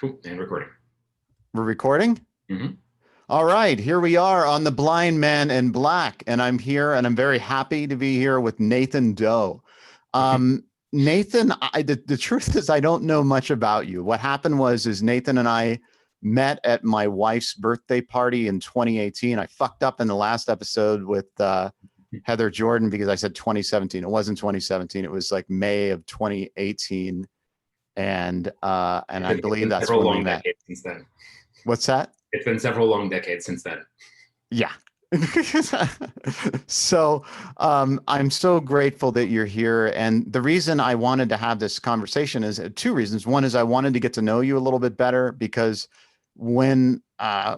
Cool. And recording. We're recording? Mm-hmm. All right, here we are on The Blind Man in Black, and I'm here, and I'm very happy to be here with Nathan Doe. Nathan, the truth is I don't know much about you. What happened is Nathan and I met at my wife's birthday party in 2018. I fucked up in the last episode with Heather Jordan because I said 2017. It wasn't 2017. It was like May of 2018. And I believe that's when we met. Since then. What's that? It's been several long decades since then. Yeah. So I'm so grateful that you're here. And the reason I wanted to have this conversation is two reasons. One is I wanted to get to know you a little bit better because when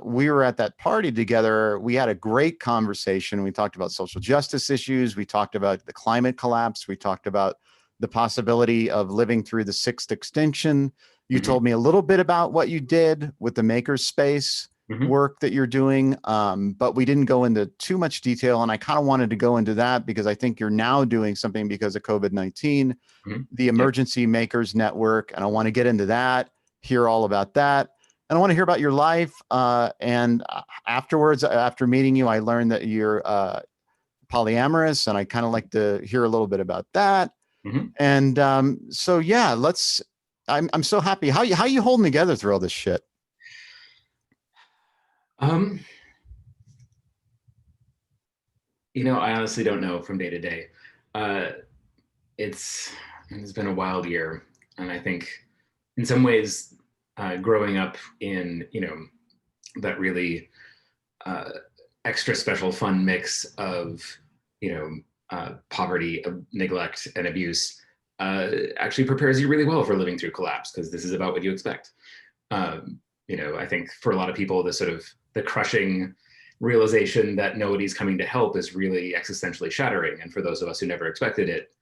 we were at that party together, we had a great conversation. We talked about social justice issues. We talked about the climate collapse. We talked about the possibility of living through the sixth extinction. You told me a little bit about what you did with the makerspace work that you're doing, but we didn't go into too much detail. And I kind of wanted to go into that because I think you're now doing something because of COVID-19, the Emergency Makers Network. And I want to get into that, hear all about that. And I want to hear about your life. And afterwards, after meeting you, I learned that you're polyamorous, and I kind of like to hear a little bit about that. And so, yeah, I'm so happy. How you holding together through all this shit? I honestly don't know from day to day. It's been a wild year. And I think in some ways, growing up in, that really extra special fun mix of, poverty, neglect, and abuse actually prepares you really well for living through collapse, because this is about what you expect. I think for a lot of people, the crushing realization that nobody's coming to help is really existentially shattering. And for those of us who never expected it,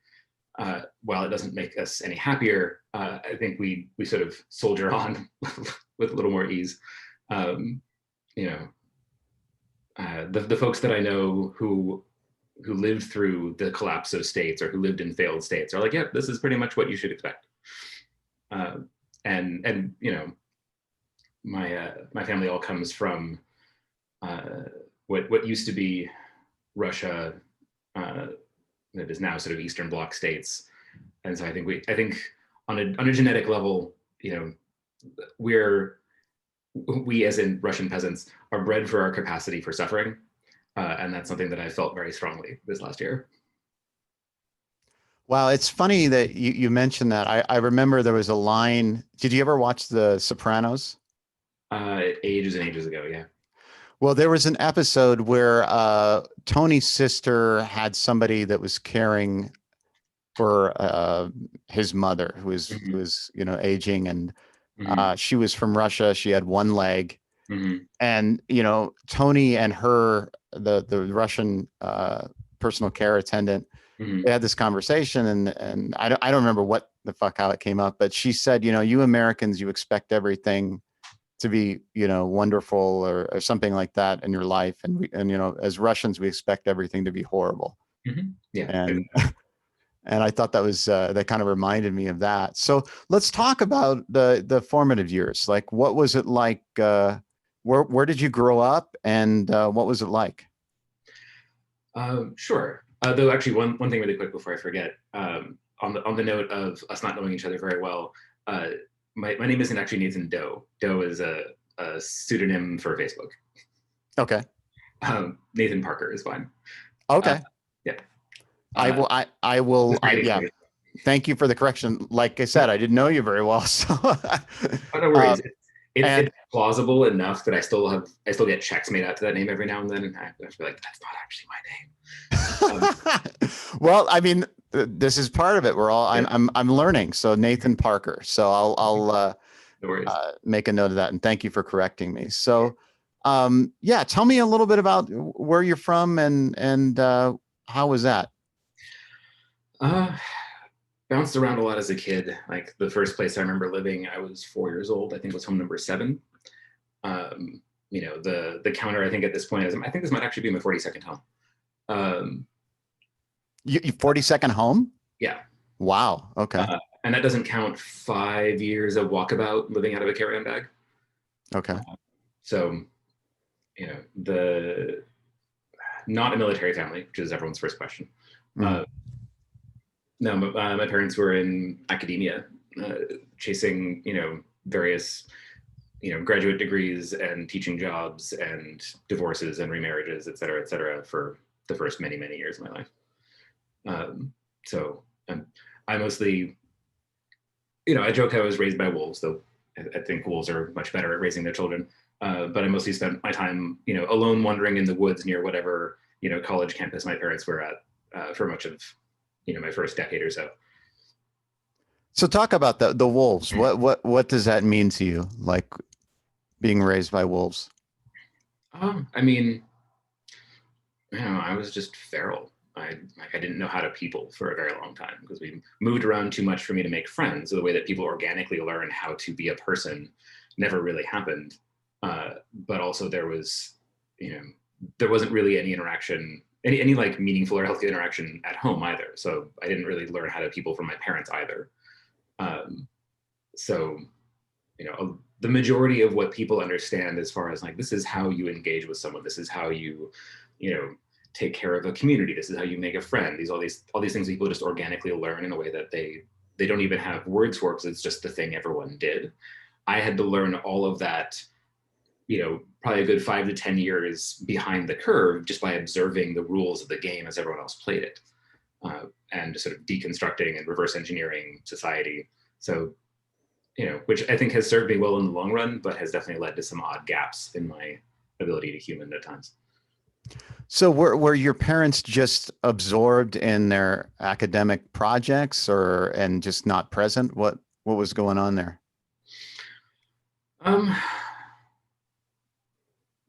while it doesn't make us any happier, I think we sort of soldier on with a little more ease. The folks that I know who lived through the collapse of states or who lived in failed states are like, yeah, this is pretty much what you should expect. My family all comes from what used to be Russia, that is now sort of Eastern Bloc states, and so I think on a genetic level, we as in Russian peasants are bred for our capacity for suffering, and that's something that I felt very strongly this last year. Wow, it's funny that you mentioned that. I remember there was a line. Did you ever watch The Sopranos? Ages and ages ago, yeah. Well, there was an episode where Tony's sister had somebody that was caring for his mother, who was aging, and she was from Russia. She had one leg, and Tony and her, the Russian personal care attendant, they had this conversation, and I don't remember what the fuck how it came up, but she said, you Americans, you expect everything to be, wonderful or something like that in your life. And as Russians, we expect everything to be horrible. Yeah. And I thought that was, that kind of reminded me of that. So let's talk about the formative years. Like, what was it like? Where did you grow up, and what was it like? Sure. Though actually one thing really quick before I forget, on the note of us not knowing each other very well, my name isn't actually Nathan Doe. Doe is a pseudonym for Facebook. Okay. Nathan Parker is fine. Okay. Yeah. I will. Yeah. Thank you for the correction. Like I said, I didn't know you very well, so. No worries. It's plausible enough that I still get checks made out to that name every now and then, and I feel like that's not actually my name. Well, I mean, this is part of it. I'm learning. So Nathan Parker. So I'll make a note of that, and thank you for correcting me. So, yeah, tell me a little bit about where you're from and how was that? Bounced around a lot as a kid. Like the first place I remember living, I was 4 years old. I think it was home number 7. The counter, I think at this point is, I think this might actually be my 42nd home. Your 42nd home? Yeah. Wow. Okay. And that doesn't count 5 years of walkabout living out of a carry-on bag. Okay. So, the not a military family, which is everyone's first question. Mm. No, my parents were in academia, chasing, various, graduate degrees and teaching jobs and divorces and remarriages, et cetera, for the first many, many years of my life. So I mostly, I joke I was raised by wolves, though I think wolves are much better at raising their children. But I mostly spent my time, alone wandering in the woods near whatever, college campus my parents were at for much of, my first decade or so. So talk about the wolves. What does that mean to you? Like being raised by wolves? I mean, I was just feral. I didn't know how to people for a very long time because we moved around too much for me to make friends. So the way that people organically learn how to be a person never really happened. But also there was, there wasn't really any interaction, any like meaningful or healthy interaction at home either. So I didn't really learn how to people from my parents either. So, the majority of what people understand as far as like, this is how you engage with someone. This is how you, take care of a community. This is how you make a friend. All these things people just organically learn in a way that they don't even have words for because it's just the thing everyone did. I had to learn all of that, probably a good 5 to 10 years behind the curve just by observing the rules of the game as everyone else played it, and sort of deconstructing and reverse engineering society. So, which I think has served me well in the long run, but has definitely led to some odd gaps in my ability to human at times. So were your parents just absorbed in their academic projects and just not present? What was going on there?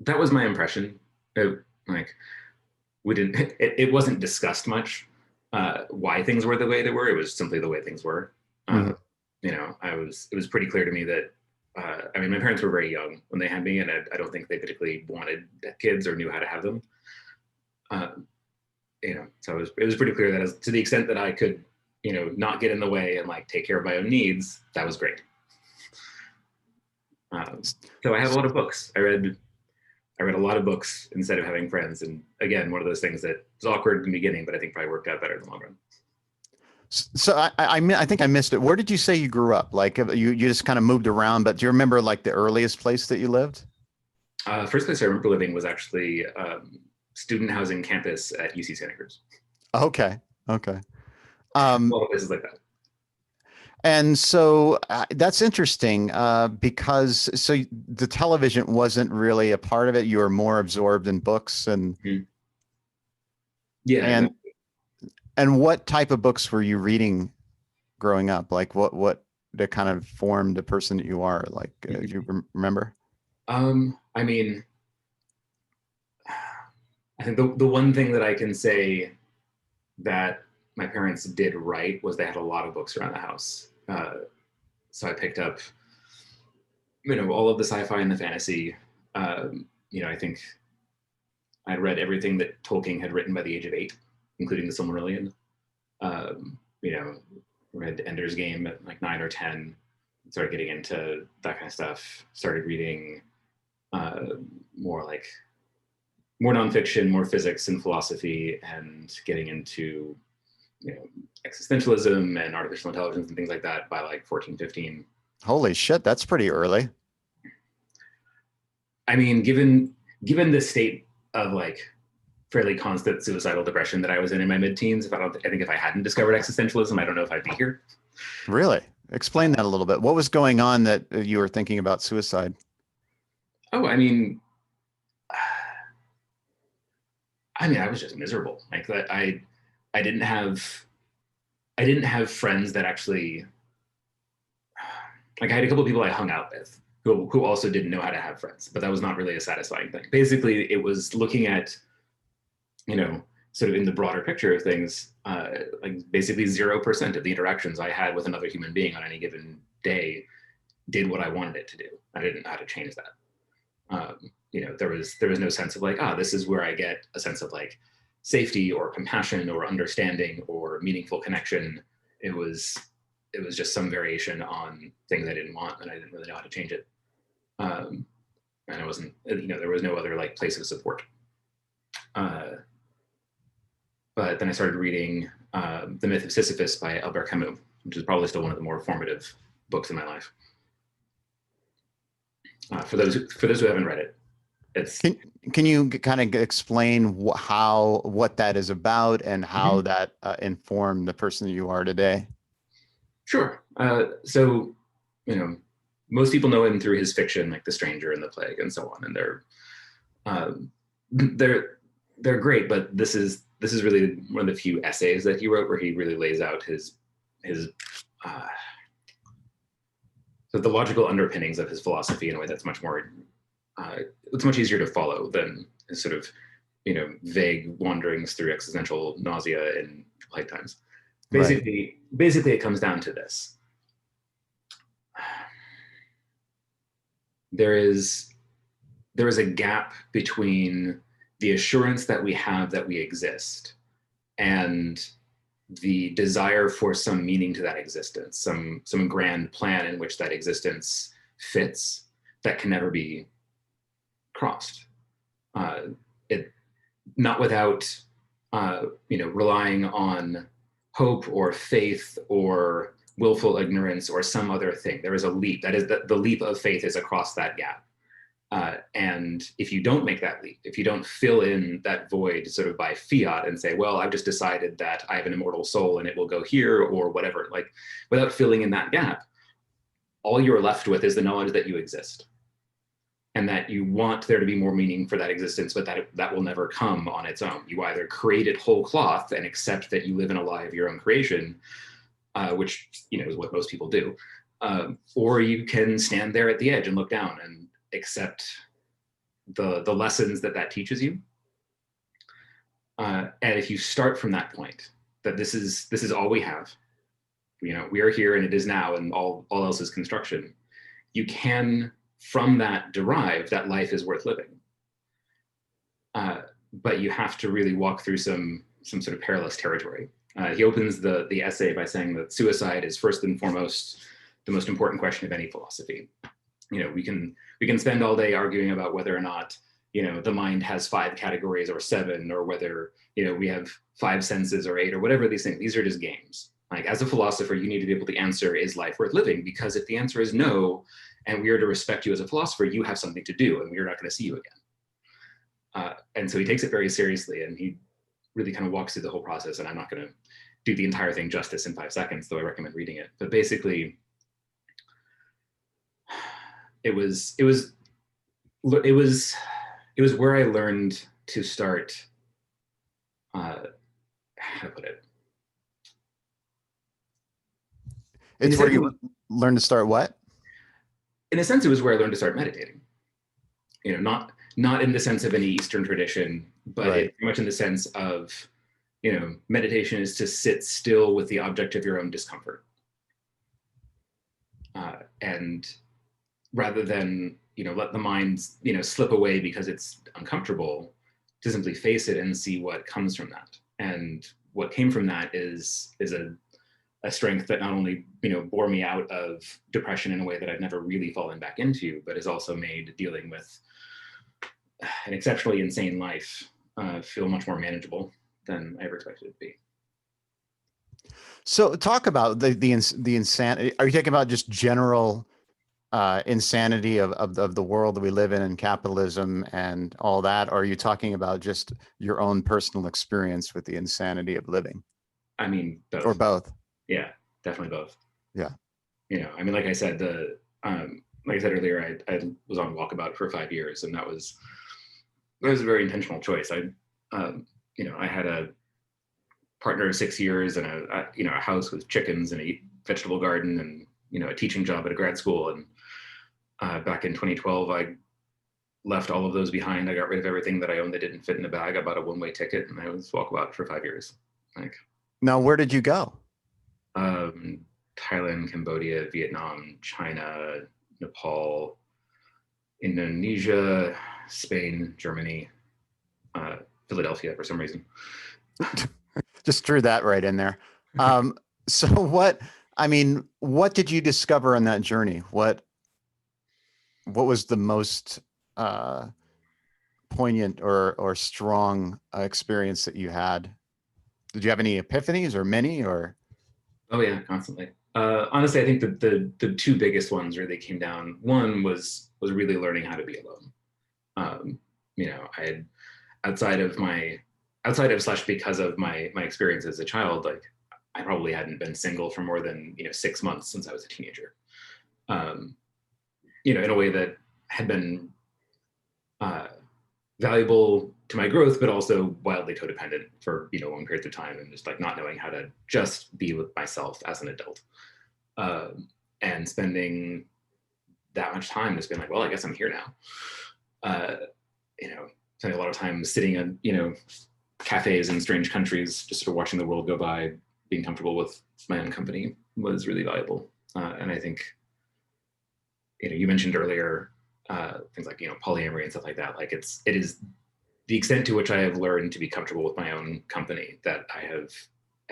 That was my impression. We didn't, it wasn't discussed much, why things were the way they were. It was simply the way things were. Mhm. It was pretty clear to me that, my parents were very young when they had me, and I don't think they particularly wanted kids or knew how to have them. So it was pretty clear that to the extent that I could, not get in the way and like take care of my own needs, that was great. So I have a lot of books. I read a lot of books instead of having friends. And again, one of those things that was awkward in the beginning, but I think probably worked out better in the long run. So I think I missed it. Where did you say you grew up? Like you just kind of moved around, but do you remember like the earliest place that you lived? First place I remember living was actually student housing campus at UC Santa Cruz. Okay. Okay. A lot of places like that. And so that's interesting because the television wasn't really a part of it. You were more absorbed in books and yeah. And and what type of books were you reading growing up? Like what that kind of formed the person that you are? Like do you remember? I mean, I think the one thing that I can say that my parents did right was they had a lot of books around the house. So I picked up, all of the sci-fi and the fantasy. I think I'd read everything that Tolkien had written by the age of 8, including the Silmarillion. Read Ender's Game at like 9 or 10. Started getting into that kind of stuff. Started reading more nonfiction, more physics and philosophy, and getting into existentialism and artificial intelligence and things like that by like 14, 15. Holy shit, that's pretty early. I mean, given the state of like fairly constant suicidal depression that I was in my mid-teens, I think if I hadn't discovered existentialism, I don't know if I'd be here. Really? Explain that a little bit. What was going on that you were thinking about suicide? Oh, I mean, I was just miserable. Like I didn't have friends that actually, like I had a couple of people I hung out with who also didn't know how to have friends, but that was not really a satisfying thing. Basically, it was looking at, sort of in the broader picture of things, like basically 0% of the interactions I had with another human being on any given day did what I wanted it to do. I didn't know how to change that. There was no sense of like, this is where I get a sense of like safety or compassion or understanding or meaningful connection. It was, it was just some variation on things I didn't want, and I didn't really know how to change it. And I wasn't, there was no other like place of support. But then I started reading The Myth of Sisyphus by Albert Camus, which is probably still one of the more formative books in my life. For those who haven't read it, it's. Can you kind of explain what that is about and how that informed the person that you are today? Sure. So, most people know him through his fiction, like The Stranger and The Plague, and so on, and they're great. But this is really one of the few essays that he wrote where he really lays out his so the logical underpinnings of his philosophy in a way that's much more it's much easier to follow than his sort of vague wanderings through existential nausea in light times. Basically, it comes down to this. There is a gap between the assurance that we have that we exist and the desire for some meaning to that existence, some grand plan in which that existence fits that can never be crossed. Not without relying on hope or faith or willful ignorance or some other thing. There is a leap. That is the leap of faith is across that gap. And if you don't make that leap, if you don't fill in that void sort of by fiat and say, well, I've just decided that I have an immortal soul and it will go here or whatever, like without filling in that gap, all you're left with is the knowledge that you exist and that you want there to be more meaning for that existence, but that will never come on its own. You either create it whole cloth and accept that you live in a lie of your own creation, which is what most people do, or you can stand there at the edge and look down and accept the lessons that teaches you. And if you start from that point, that this is all we have, we are here and it is now, and all else is construction, you can from that derive that life is worth living. But you have to really walk through some sort of perilous territory. He opens the essay by saying that suicide is first and foremost the most important question of any philosophy. We can spend all day arguing about whether or not the mind has 5 categories or 7, or whether we have 5 senses or 8 or whatever these things. These are just games. Like, as a philosopher, you need to be able to answer, is life worth living? Because if the answer is no, and we are to respect you as a philosopher, you have something to do, and we are not going to see you again. And so he takes it very seriously, and he really kind of walks through the whole process. And I'm not going to do the entire thing justice in 5 seconds, though I recommend reading it. But basically, it was where I learned to start. How to put it? It's where you learn to start what? In a sense, it was where I learned to start meditating. Not in the sense of any Eastern tradition, but very much in the sense of, meditation is to sit still with the object of your own discomfort. And rather than, let the mind, slip away because it's uncomfortable, to simply face it and see what comes from that. And what came from that is a strength that not only, bore me out of depression in a way that I've never really fallen back into, but has also made dealing with an exceptionally insane life feel much more manageable than I ever expected it to be. So talk about the insanity. Are you talking about just general insanity of the world that we live in and capitalism and all that? Or are you talking about just your own personal experience with the insanity of living? I mean, both. Or both. Yeah, definitely both. Yeah. Like I said, like I said earlier, I was on Walkabout for 5 years, and that was a very intentional choice. I had a partner of 6 years and a house with chickens and a vegetable garden and, a teaching job at a grad school. And back in 2012, I left all of those behind. I got rid of everything that I owned that didn't fit in a bag. I bought a one-way ticket, and I was Walkabout for 5 years. Now, where did you go? Thailand, Cambodia, Vietnam, China, Nepal, Indonesia, Spain, Germany, Philadelphia for some reason. Just threw that right in there. So what I mean, what did you discover on that journey? What was the most uh, poignant or strong experience that you had? Did you have any epiphanies or many or? Oh yeah, constantly. Honestly, I think that the two biggest ones really came down. One was really learning how to be alone. Um, I had outside of my outside of slash because of my experience as a child, like I probably hadn't been single for more than 6 months since I was a teenager. Um, in a way that had been uh, valuable to my growth, but also wildly codependent for long periods of time, and just like not knowing how to just be with myself as an adult, and spending that much time just being like, well, I guess I'm here now. Uh, spending a lot of time sitting in cafes in strange countries, just sort of watching the world go by, being comfortable with my own company was really valuable. And I think you mentioned earlier things like polyamory and stuff like that. Like it is the extent to which I have learned to be comfortable with my own company that I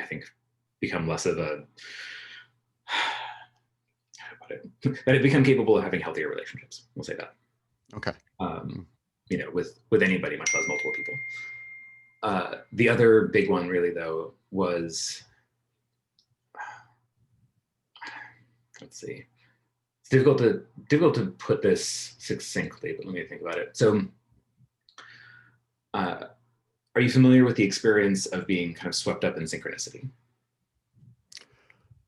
think, become less of a that I've become capable of having healthier relationships. We'll say that. Okay. With anybody, much less multiple people. The other big one, really, though, was let's see. It's difficult to put this succinctly, but let me think about it. So, are you familiar with the experience of being kind of swept up in synchronicity?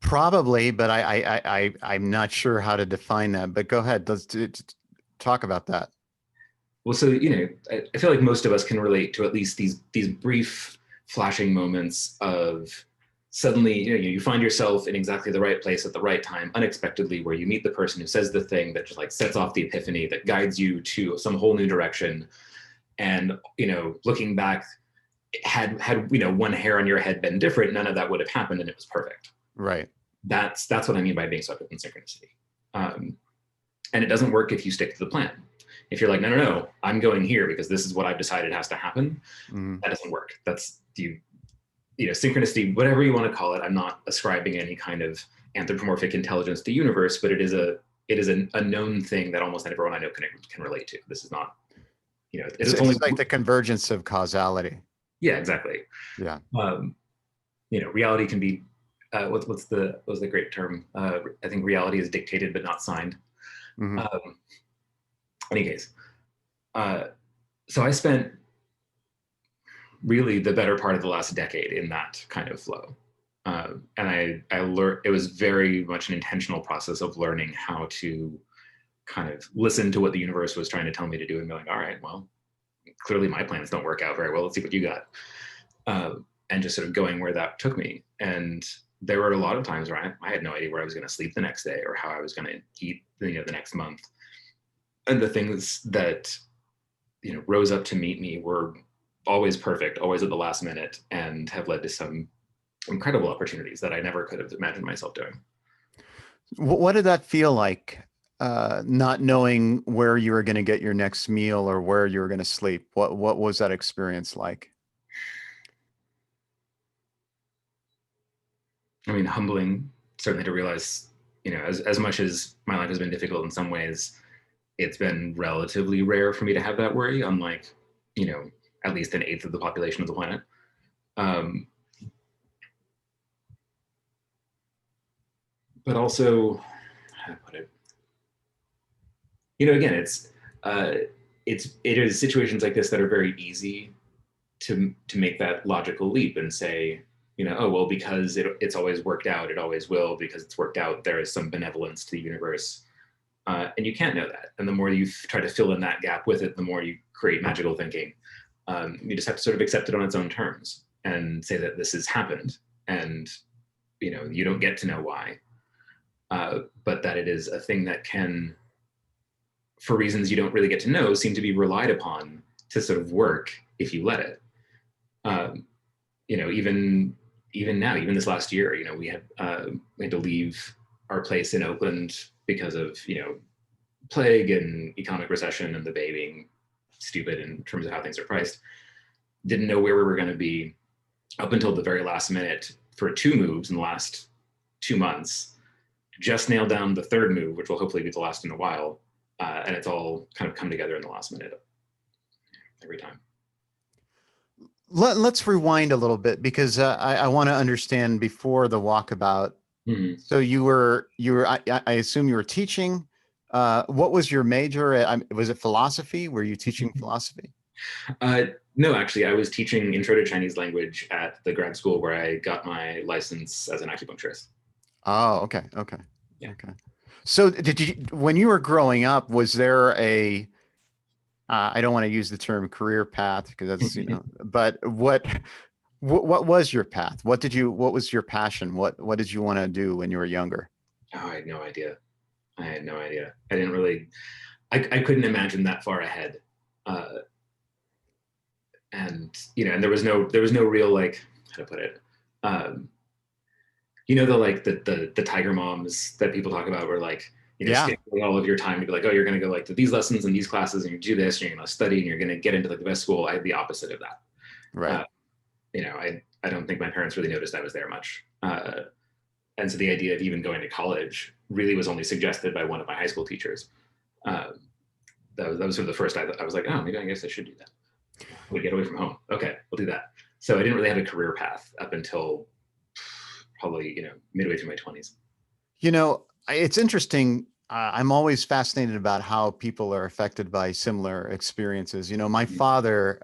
Probably, but I'm not sure how to define that. But go ahead. Let's talk about that. Well, so I feel like most of us can relate to at least these brief flashing moments of suddenly you find yourself in exactly the right place at the right time unexpectedly, where you meet the person who says the thing that just like sets off the epiphany that guides you to some whole new direction. And looking back, had one hair on your head been different, none of that would have happened, and it was perfect. Right. That's what I mean by being swept up in synchronicity. And it doesn't work if you stick to the plan. If you're like, no, I'm going here because this is what I've decided has to happen, that doesn't work. That's synchronicity, whatever you want to call it. I'm not ascribing any kind of anthropomorphic intelligence to the universe, but it is a known thing that almost everyone I know can relate to. This is not, it's only like the convergence of causality. Yeah, exactly. Yeah. Reality can be, what's the great term? I think reality is dictated but not signed. Mm-hmm. Any case, so I spent really the better part of the last decade in that kind of flow, and I learned. It was very much an intentional process of learning how to kind of listen to what the universe was trying to tell me to do, and going, all right, well, clearly my plans don't work out very well. Let's see what you got, and just sort of going where that took me. And there were a lot of times where I had no idea where I was going to sleep the next day or how I was going to eat the next month. And the things that rose up to meet me were always perfect, always at the last minute, and have led to some incredible opportunities that I never could have imagined myself doing. What did that feel like, not knowing where you were going to get your next meal or where you were going to sleep? What was that experience like? I mean, humbling, certainly, to realize, as much as my life has been difficult in some ways, it's been relatively rare for me to have that worry, unlike, at least 1/8 of the population of the planet. But also, how to put it, again, it is situations like this that are very easy to make that logical leap and say, oh, well, because it's always worked out, it always will, because it's worked out, there is some benevolence to the universe. And you can't know that. And the more you try to fill in that gap with it, the more you create magical thinking. You just have to sort of accept it on its own terms and say that this has happened. And, you don't get to know why, but that it is a thing that can, for reasons you don't really get to know, seem to be relied upon to sort of work if you let it. Even now, even this last year, we had to leave our place in Oakland because of plague and economic recession and the Bay being stupid in terms of how things are priced. Didn't know where we were going to be up until the very last minute for 2 moves in the last 2 months, just nailed down the third move, which will hopefully be the last in a while. And it's all kind of come together in the last minute every time. Let's rewind a little bit because I want to understand before the walkabout. Mm-hmm. So I assume you were teaching. What was your major? Was it philosophy? Were you teaching philosophy? No, actually, I was teaching Intro to Chinese Language at the grad school where I got my license as an acupuncturist. Oh, okay. Yeah. Okay. So when you were growing up, was there I don't want to use the term career path because that's, but what was your path? What was your passion? What did you want to do when you were younger? Oh, I had no idea. I had no idea. I didn't really, I couldn't imagine that far ahead. And, and there was no real, like, how to put it, the tiger moms that people talk about were like, Yeah. scheduling all of your time to be like, oh, you're going to go like to these lessons and these classes and you do this and you're going to study and you're going to get into like the best school. I had the opposite of that. Right. I don't think my parents really noticed I was there much. And so the idea of even going to college really was only suggested by one of my high school teachers. That was sort of the first I was like, oh, maybe I guess I should do that. We get away from home. Okay, we'll do that. So I didn't really have a career path up until probably, midway through my 20s. It's interesting. I'm always fascinated about how people are affected by similar experiences. My father,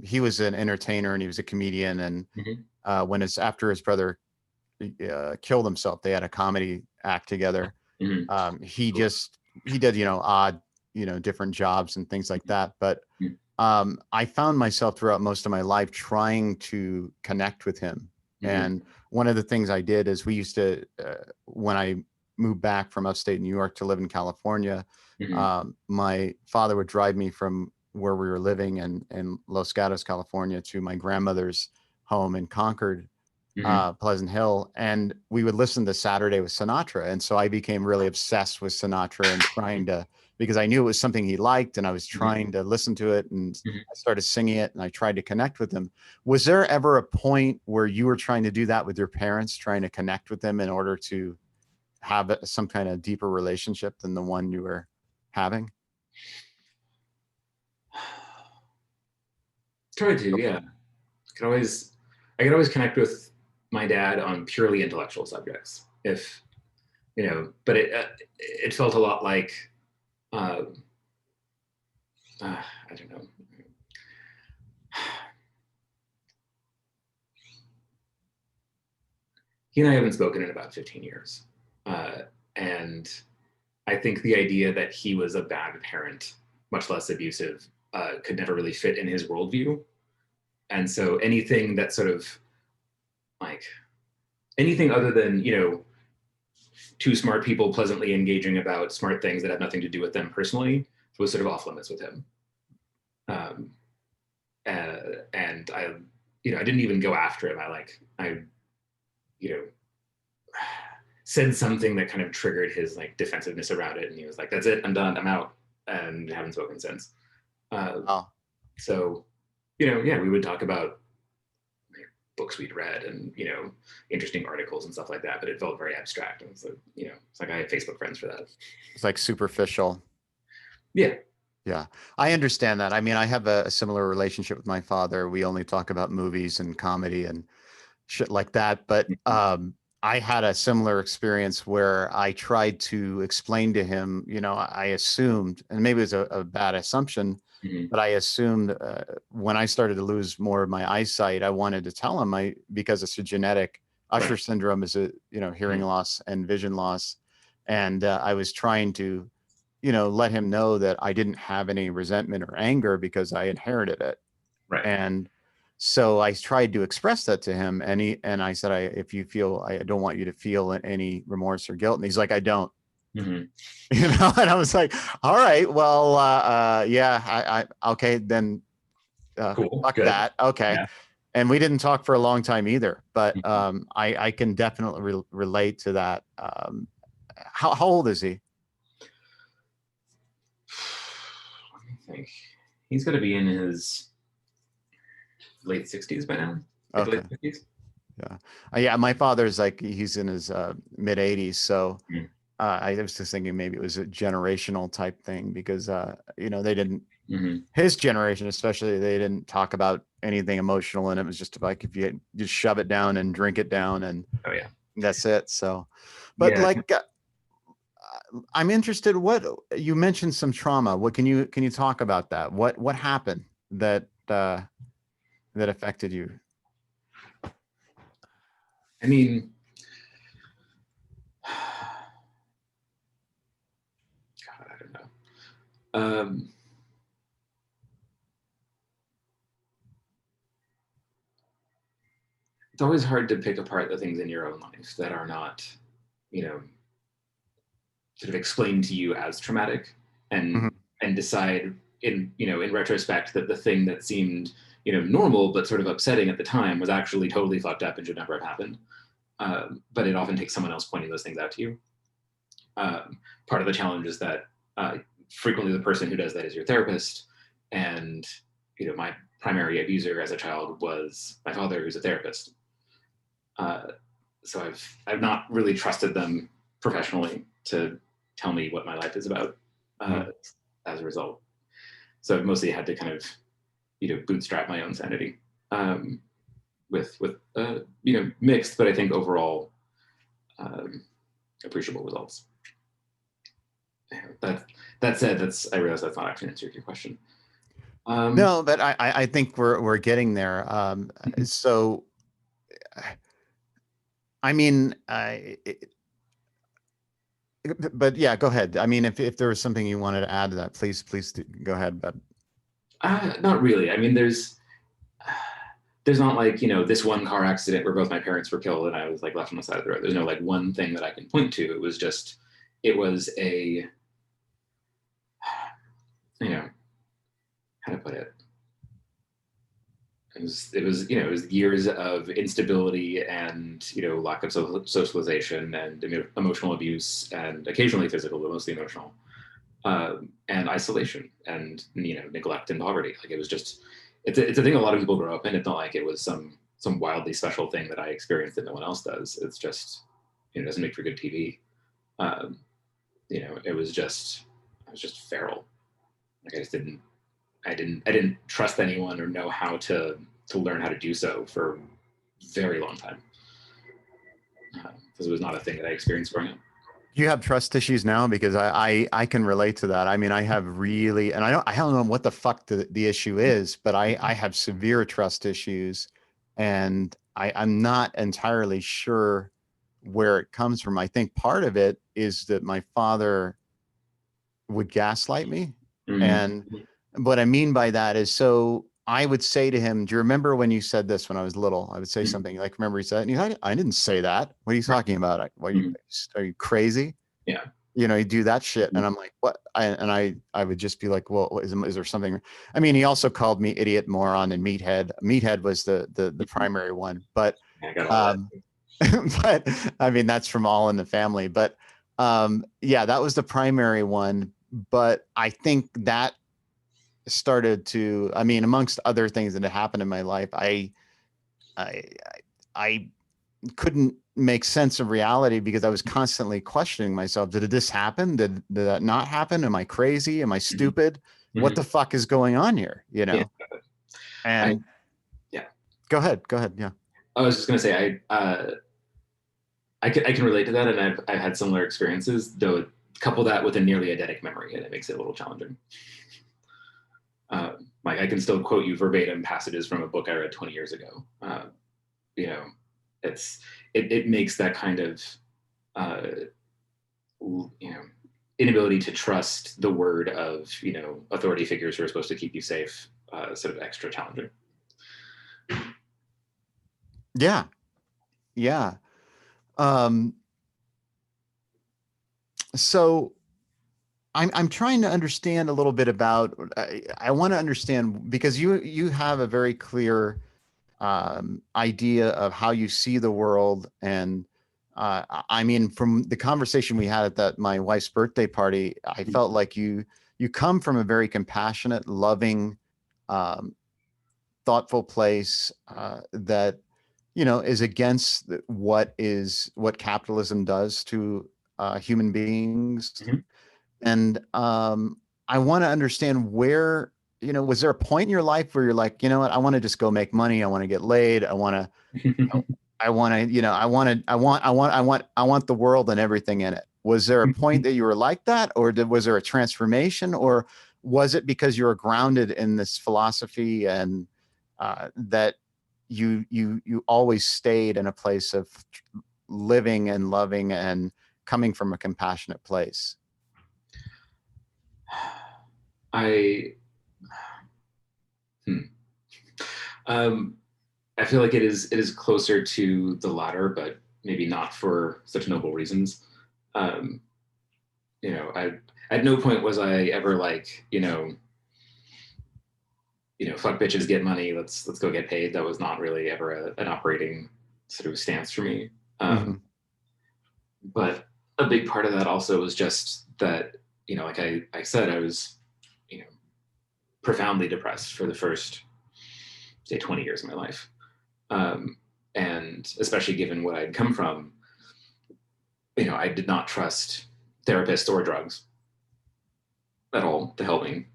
he was an entertainer and he was a comedian. And after his brother killed himself, they had a comedy act together. He did, odd, different jobs and things like that. But I found myself throughout most of my life trying to connect with him. And one of the things I did is we used to, when I moved back from upstate New York to live in California, my father would drive me from where we were living in Los Gatos, California, to my grandmother's home in Concord, Pleasant Hill. And we would listen to Saturday with Sinatra. And so I became really obsessed with Sinatra and trying to, because I knew it was something he liked and I was trying to listen to it, and I started singing it and I tried to connect with him. Was there ever a point where you were trying to do that with your parents, trying to connect with them in order to have some kind of deeper relationship than the one you were having? Tried to, yeah. I could always connect with my dad on purely intellectual subjects. But it felt a lot like, I don't know. He and I haven't spoken in about 15 years. And I think the idea that he was a bad parent, much less abusive, could never really fit in his worldview. And so anything that sort of like anything other than, two smart people pleasantly engaging about smart things that had nothing to do with them personally was sort of off limits with him. And I didn't even go after him. I said something that kind of triggered his like defensiveness around it. And he was like, that's it, I'm done, I'm out, and haven't spoken since. So, we would talk about books we'd read and, interesting articles and stuff like that, but it felt very abstract. And so, it's like I had Facebook friends for that. It's like superficial. Yeah. Yeah, I understand that. I mean, I have a similar relationship with my father. We only talk about movies and comedy and shit like that. But I had a similar experience where I tried to explain to him, I assumed, and maybe it was a bad assumption, but I assumed when I started to lose more of my eyesight, I wanted to tell him because it's a genetic. Usher syndrome is a, hearing loss and vision loss. And I was trying to, let him know that I didn't have any resentment or anger because I inherited it. Right. And so I tried to express that to him, and I said, if you feel, I don't want you to feel any remorse or guilt. And he's like, I don't. And I was like, all right, well, yeah, I okay, then cool. Fuck Good. that. Okay. Yeah. And we didn't talk for a long time either, but I can definitely relate to that. How old is he? Let me think. He's going to be in his late 60s by now. Okay. Late 50s. Yeah. Yeah. My father's like, he's in his mid 80s. So Mm. I was just thinking maybe it was a generational type thing because, you know, they didn't, Mhm. his generation, especially, they didn't talk about anything emotional. And it was just like, if you just shove it down and drink it down and Oh yeah. that's it. So, but Yeah. like, I'm interested. What you mentioned some trauma. What can you talk about that? What happened that that affected you? I mean, God, I don't know. It's always hard to pick apart the things in your own life that are not, you know, sort of explained to you as traumatic, Mhm. and decide in, you know, in retrospect that the thing that seemed, you know, normal but sort of upsetting at the time was actually totally fucked up and should never have happened. But it often takes someone else pointing those things out to you. Part of the challenge is that frequently the person who does that is your therapist, and you know, my primary abuser as a child was my father, who's a therapist. Uh, so I've not really trusted them professionally to tell me what my life is about, uh, Mhm. as a result. So I've mostly had to kind of, you know, bootstrap my own sanity, um, with you know, mixed, but I think overall um, appreciable results. That that said, that's, I realize that's not actually an answer to your question. Um, No, but I think we're getting there. So I mean, but yeah, go ahead. I mean, if there was something you wanted to add to that, please go ahead. But not really. I mean, there's not like, you know, this one car accident where both my parents were killed and I was like left on the side of the road. There's no like one thing that I can point to. It was just, it was a, you know, how to put it. It was, you know, it was years of instability and, you know, lack of socialization and emotional abuse and occasionally physical, but mostly emotional, and isolation and, you know, neglect and poverty. Like it was just, it's a thing a lot of people grow up in. It's not like it was some wildly special thing that I experienced that no one else does. It's just, you know, it doesn't make for good TV. Um, you know, I was just feral. Like I didn't trust anyone or know how to learn how to do so for a very long time, because it was not a thing that I experienced growing up. you have trust issues now because I can relate to that. I mean, I have really, and I don't know what the fuck the issue is, but I have severe trust issues, and I'm not entirely sure where it comes from. I think part of it is that my father would gaslight me. Mm-hmm. And what I mean by that is, so I would say to him, do you remember when you said this when I was little? I would say Mm-hmm. something like, remember he said, and he's like, I didn't say that. What are you Right. talking about? What Mm-hmm. are you crazy? Yeah. You know, you do that shit. Mm-hmm. And I'm like, what? I would just be like, well, is there something? I mean, he also called me idiot, moron, and meathead. Meathead was the primary one, but, I got all that. um, but I mean, that's from All in the Family. But yeah, that was the primary one. But I think that started to, I mean, amongst other things that had happened in my life, I, I couldn't make sense of reality because I was constantly questioning myself. Did this happen? Did that not happen? Am I crazy? Am I Mm-hmm. stupid? What Mm-hmm. the fuck is going on here? You Yeah. know? I And yeah. go ahead. Go ahead. Yeah. I was just gonna say I can relate to that, and I've had similar experiences. Though couple that with a nearly eidetic memory, and it makes it a little challenging. Like I can still quote you verbatim passages from a book I read 20 years ago. You know, it's it makes that kind of uh, you know, inability to trust the word of, you know, authority figures who are supposed to keep you safe, sort of extra challenging. Yeah. Yeah. Um, so I'm trying to understand a little bit about, I want to understand because you have a very clear idea of how you see the world. And I mean, from the conversation we had at that my wife's birthday party, I felt like you come from a very compassionate, loving, um, thoughtful place that is against what capitalism does to human beings. Mhm. And I want to understand where, was there a point in your life where you're like, you know what, I want to just go make money. I want to get laid. I want to, I want to, I want the world and everything in it. Was there a point that you were like that, or was there a transformation, or was it because you were grounded in this philosophy and that you always stayed in a place of living and loving and coming from a compassionate place? I hmm. um, I feel like it is closer to the latter, but maybe not for such noble reasons. Um, I at no point was I ever like, fuck bitches, get money, let's go get paid. That was not really ever an operating sort of stance for me. Hmm. But a big part of that also was just that, like I said, I was, you know, profoundly depressed for the first, say, 20 years of my life. Um, and especially given what I'd come from, I did not trust therapists or drugs at all to help me.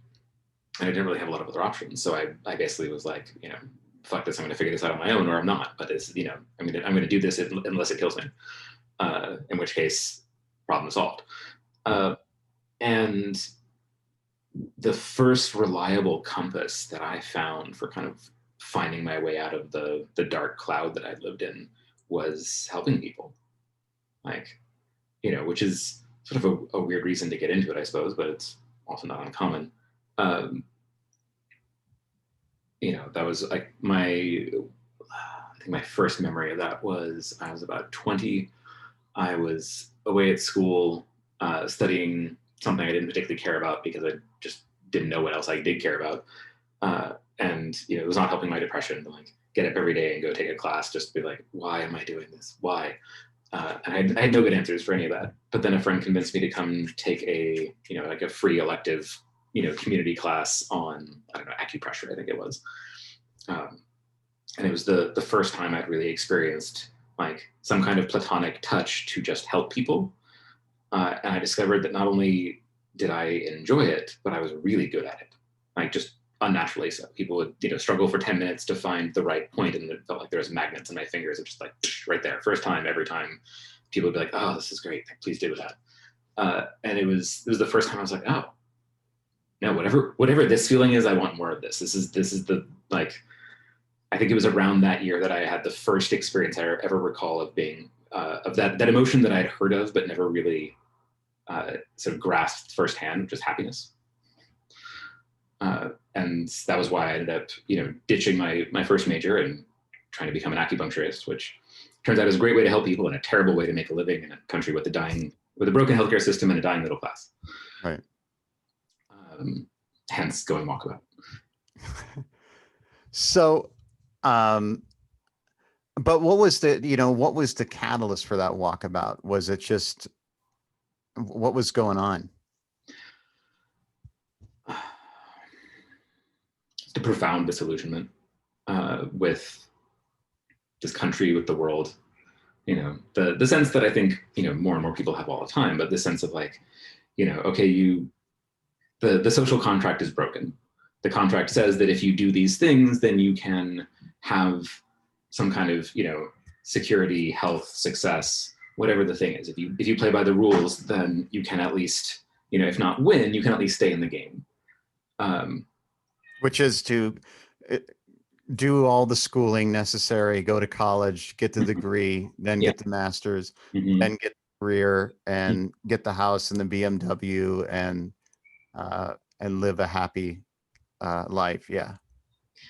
And I didn't really have a lot of other options. So I basically was like, fuck this, I'm going to figure this out on my own, or I'm not. But I'm going to do this unless it kills me. In which case, problem solved. And the first reliable compass that I found for kind of finding my way out of the dark cloud that I'd lived in was helping people. Like, which is sort of a weird reason to get into it, I suppose, but it's also not uncommon. Um, that was like I think my first memory of that was I was about 20. I was away at school studying something I didn't particularly care about because I just didn't know what else I did care about. And it was not helping my depression to like get up every day and go take a class, just be like, why am I doing this? Why? And I had no good answers for any of that. But then a friend convinced me to come take like a free elective, community class on, I don't know, acupressure, I think it was. Um, and it was the first time I'd really experienced like some kind of platonic touch to just help people. And I discovered that not only did I enjoy it, but I was really good at it. Like just unnaturally so. People would, struggle for 10 minutes to find the right point, and it felt like there was magnets in my fingers. It's just like right there. First time, every time, people would be like, "Oh, this is great. Please do that." And it was the first time I was like, "Oh, no, whatever this feeling is, I want more of this. This is the like." I think it was around that year that I had the first experience I ever recall of being of that emotion that I'd heard of but never really sort of grasped firsthand, which is happiness. And that was why I ended up, ditching my first major and trying to become an acupuncturist, which turns out is a great way to help people and a terrible way to make a living in a country with a broken healthcare system and a dying middle class. Right. Hence going walkabout. So, but what was the catalyst for that walkabout? Was it just, what was going on? Just a profound disillusionment with this country, with the world. The sense that I think more and more people have all the time, but the sense of like, okay, the social contract is broken. The contract says that if you do these things, then you can have some kind of security, health, success, whatever the thing is. If you play by the rules, then you can at least if not win, you can at least stay in the game. Which is to do all the schooling necessary, go to college, get the degree, then Yeah. get the master's, Mm-hmm. then get the career and get the house and the BMW and live a happy life. Yeah.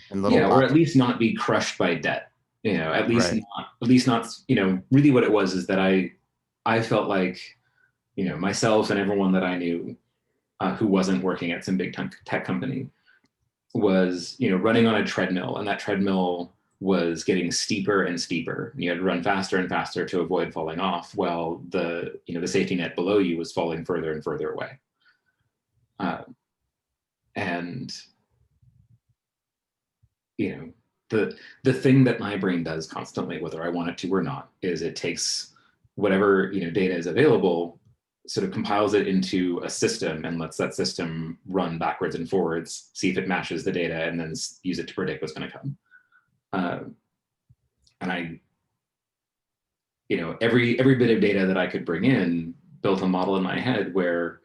And little Or pots. at least not be crushed by debt. At least Right. not, really what it was is that I felt like, myself and everyone that I knew who wasn't working at some big tech company was, running on a treadmill, and that treadmill was getting steeper and steeper. You had to run faster and faster to avoid falling off, while the safety net below you was falling further and further away. And the thing that my brain does constantly, whether I want it to or not, is it takes whatever data is available, sort of compiles it into a system and lets that system run backwards and forwards, see if it matches the data, and then use it to predict what's going to come. And I, every bit of data that I could bring in built a model in my head where,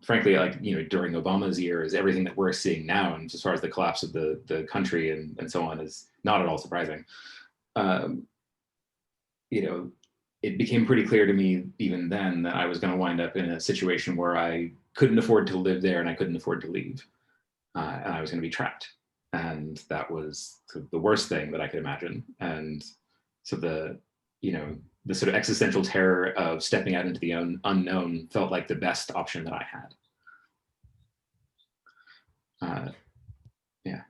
frankly, like, during Obama's years, everything that we're seeing now, and as far as the collapse of the country and so on, is not at all surprising. It became pretty clear to me even then that I was going to wind up in a situation where I couldn't afford to live there and I couldn't afford to leave. And I was going to be trapped. And that was the worst thing that I could imagine. And so the sort of existential terror of stepping out into the unknown felt like the best option that I had. Yeah.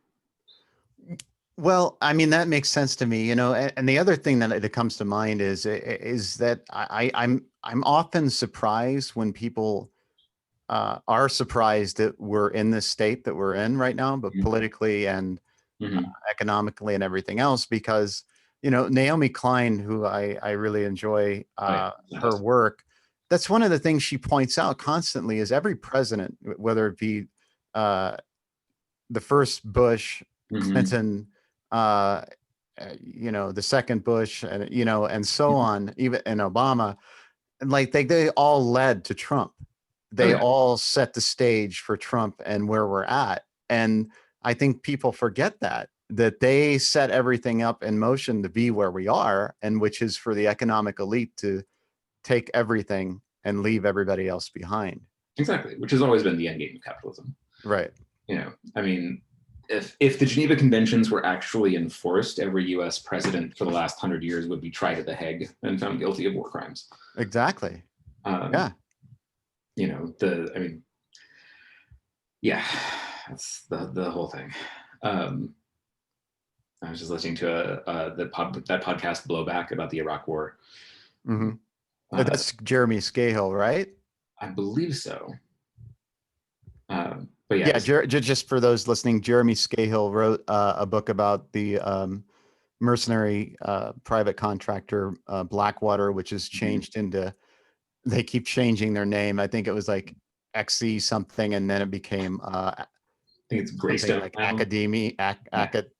Well, I mean, that makes sense to me, and the other thing that comes to mind is that I'm often surprised when people are surprised that we're in this state that we're in right now, but politically and economically and everything else, because, Naomi Klein, who I really enjoy her work, that's one of the things she points out constantly is every president, whether it be the first Bush, Clinton, the second Bush, and, and so on, even and Obama, and like they all led to Trump. They all set the stage for Trump and where we're at. And I think people forget that they set everything up in motion to be where we are, and which is for the economic elite to take everything and leave everybody else behind. Exactly, which has always been the end game of capitalism. Right. I mean, if the Geneva Conventions were actually enforced, every US president for the last 100 years would be tried at The Hague and found guilty of war crimes. Exactly. Yeah. That's the whole thing. I was just listening to that podcast Blowback about the Iraq War. That's Jeremy Scahill, right? I believe so. But yeah, just for those listening, Jeremy Scahill wrote a book about the mercenary private contractor Blackwater, which has changed into, they keep changing their name. I think it was like XE something, and then it became I think it's Greystone, like Academy,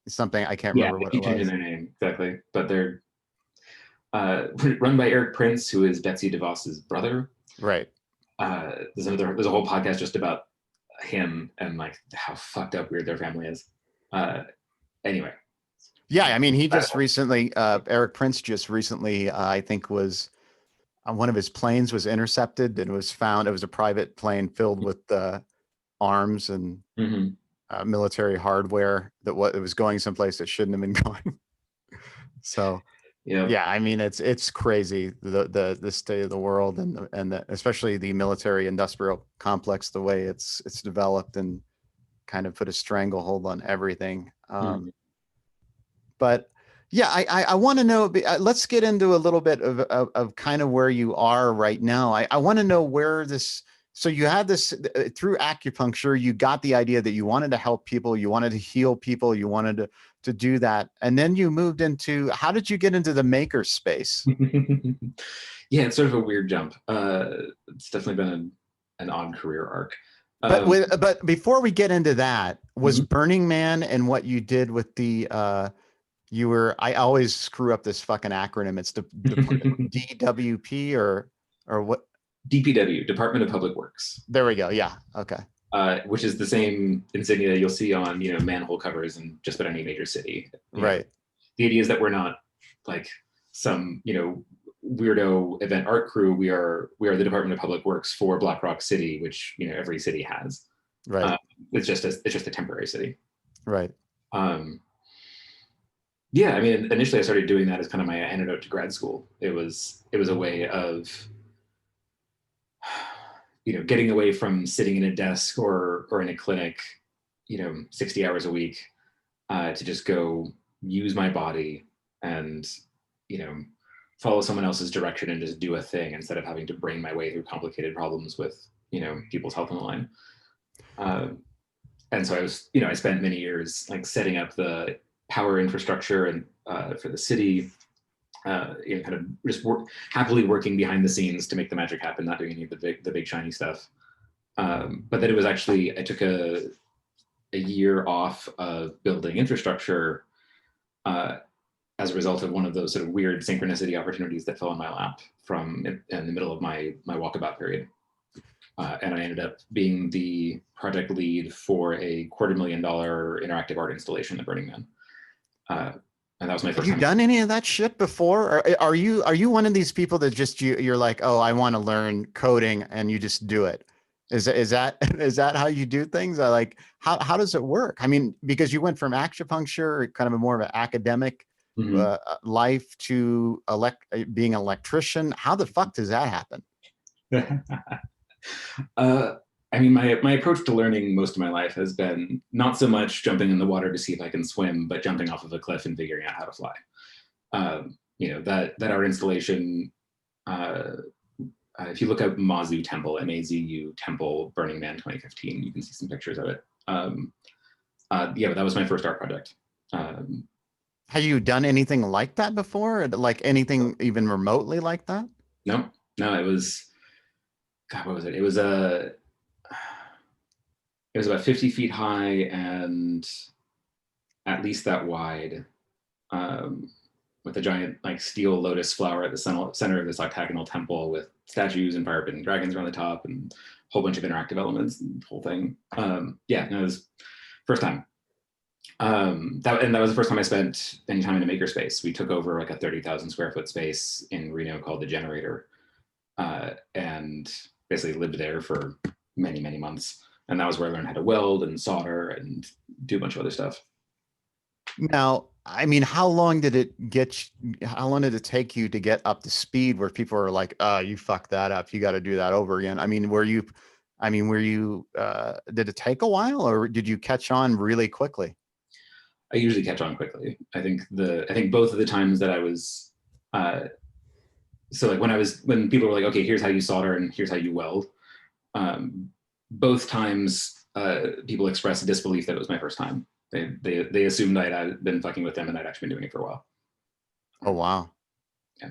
something. I can't remember what it was. Changing their name exactly, but they're run by Eric Prince, who is Betsy DeVos's brother. Right. There's a whole podcast just about him and like how fucked up weird their family is. Anyway. Yeah, I mean, he just recently, Eric Prince just recently, I think was one of his planes was intercepted and was found. It was a private plane filled with arms and military hardware that it was going someplace that shouldn't have been going. So, yeah, I mean, it's crazy the state of the world and especially the military industrial complex, the way it's developed and kind of put a stranglehold on everything. But yeah, I want to know, let's get into a little bit of kind of where you are right now. I want to know where this, so you had this through acupuncture, you got the idea that you wanted to help people, you wanted to heal people, you wanted to do that. And then you moved into, how did you get into the maker space? Yeah, it's sort of a weird jump. It's definitely been an odd career arc. But before we get into that, was Burning Man and what you did with the, I always screw up this fucking acronym. It's the DWP or what? DPW, Department of Public Works. There we go. Yeah. Okay. Which is the same insignia you'll see on, manhole covers in just about any major city. Right. The idea is that we're not like some, weirdo event art crew. We are the Department of Public Works for Black Rock City, which, every city has. Right. It's just a temporary city. Right. Yeah, I mean, initially I started doing that as kind of my antidote to grad school. It was a way of, getting away from sitting in a desk or in a clinic, 60 hours a week, to just go use my body and, follow someone else's direction and just do a thing instead of having to brain my way through complicated problems with, people's health on the line. And so I was, I spent many years like setting up the power infrastructure and for the city. Kind of just happily working behind the scenes to make the magic happen, not doing any of the big shiny stuff. But then it was actually, I took a year off of building infrastructure as a result of one of those sort of weird synchronicity opportunities that fell in my lap from in the middle of my walkabout period. And I ended up being the project lead for a $250,000 interactive art installation at Burning Man. And that was my first Have you time. done any of that shit before? Or are you one of these people that just you're like, oh, I want to learn coding and you just do it? Is that how you do things? I like how does it work? I mean, because you went from acupuncture, kind of a more of an academic life to being an electrician. How the fuck does that happen? I mean, my approach to learning most of my life has been not so much jumping in the water to see if I can swim, but jumping off of a cliff and figuring out how to fly. That art installation, if you look up Mazu Temple, M-A-Z-U Temple, Burning Man 2015, you can see some pictures of it. But that was my first art project. Have you done anything like that before? Like anything even remotely like that? No, it was, God, what was it? It was about 50 feet high and at least that wide, with a giant like steel lotus flower at the center of this octagonal temple with statues and fire-breathing dragons around the top and a whole bunch of interactive elements and the whole thing. It was first time. That was the first time I spent any time in a makerspace. We took over like a 30,000 square foot space in Reno called the Generator, and basically lived there for many, many months. And that was where I learned how to weld and solder and do a bunch of other stuff. Now, I mean, how long did it take you to get up to speed where people are like, oh, you fucked that up, you got to do that over again? I mean, did it take a while or did you catch on really quickly? I usually catch on quickly. I think both of the times that I was, so like when people were like, okay, here's how you solder and here's how you weld. Both times people expressed disbelief that it was my first time. They assumed I'd been fucking with them and I'd actually been doing it for a while. Oh, wow. Yeah.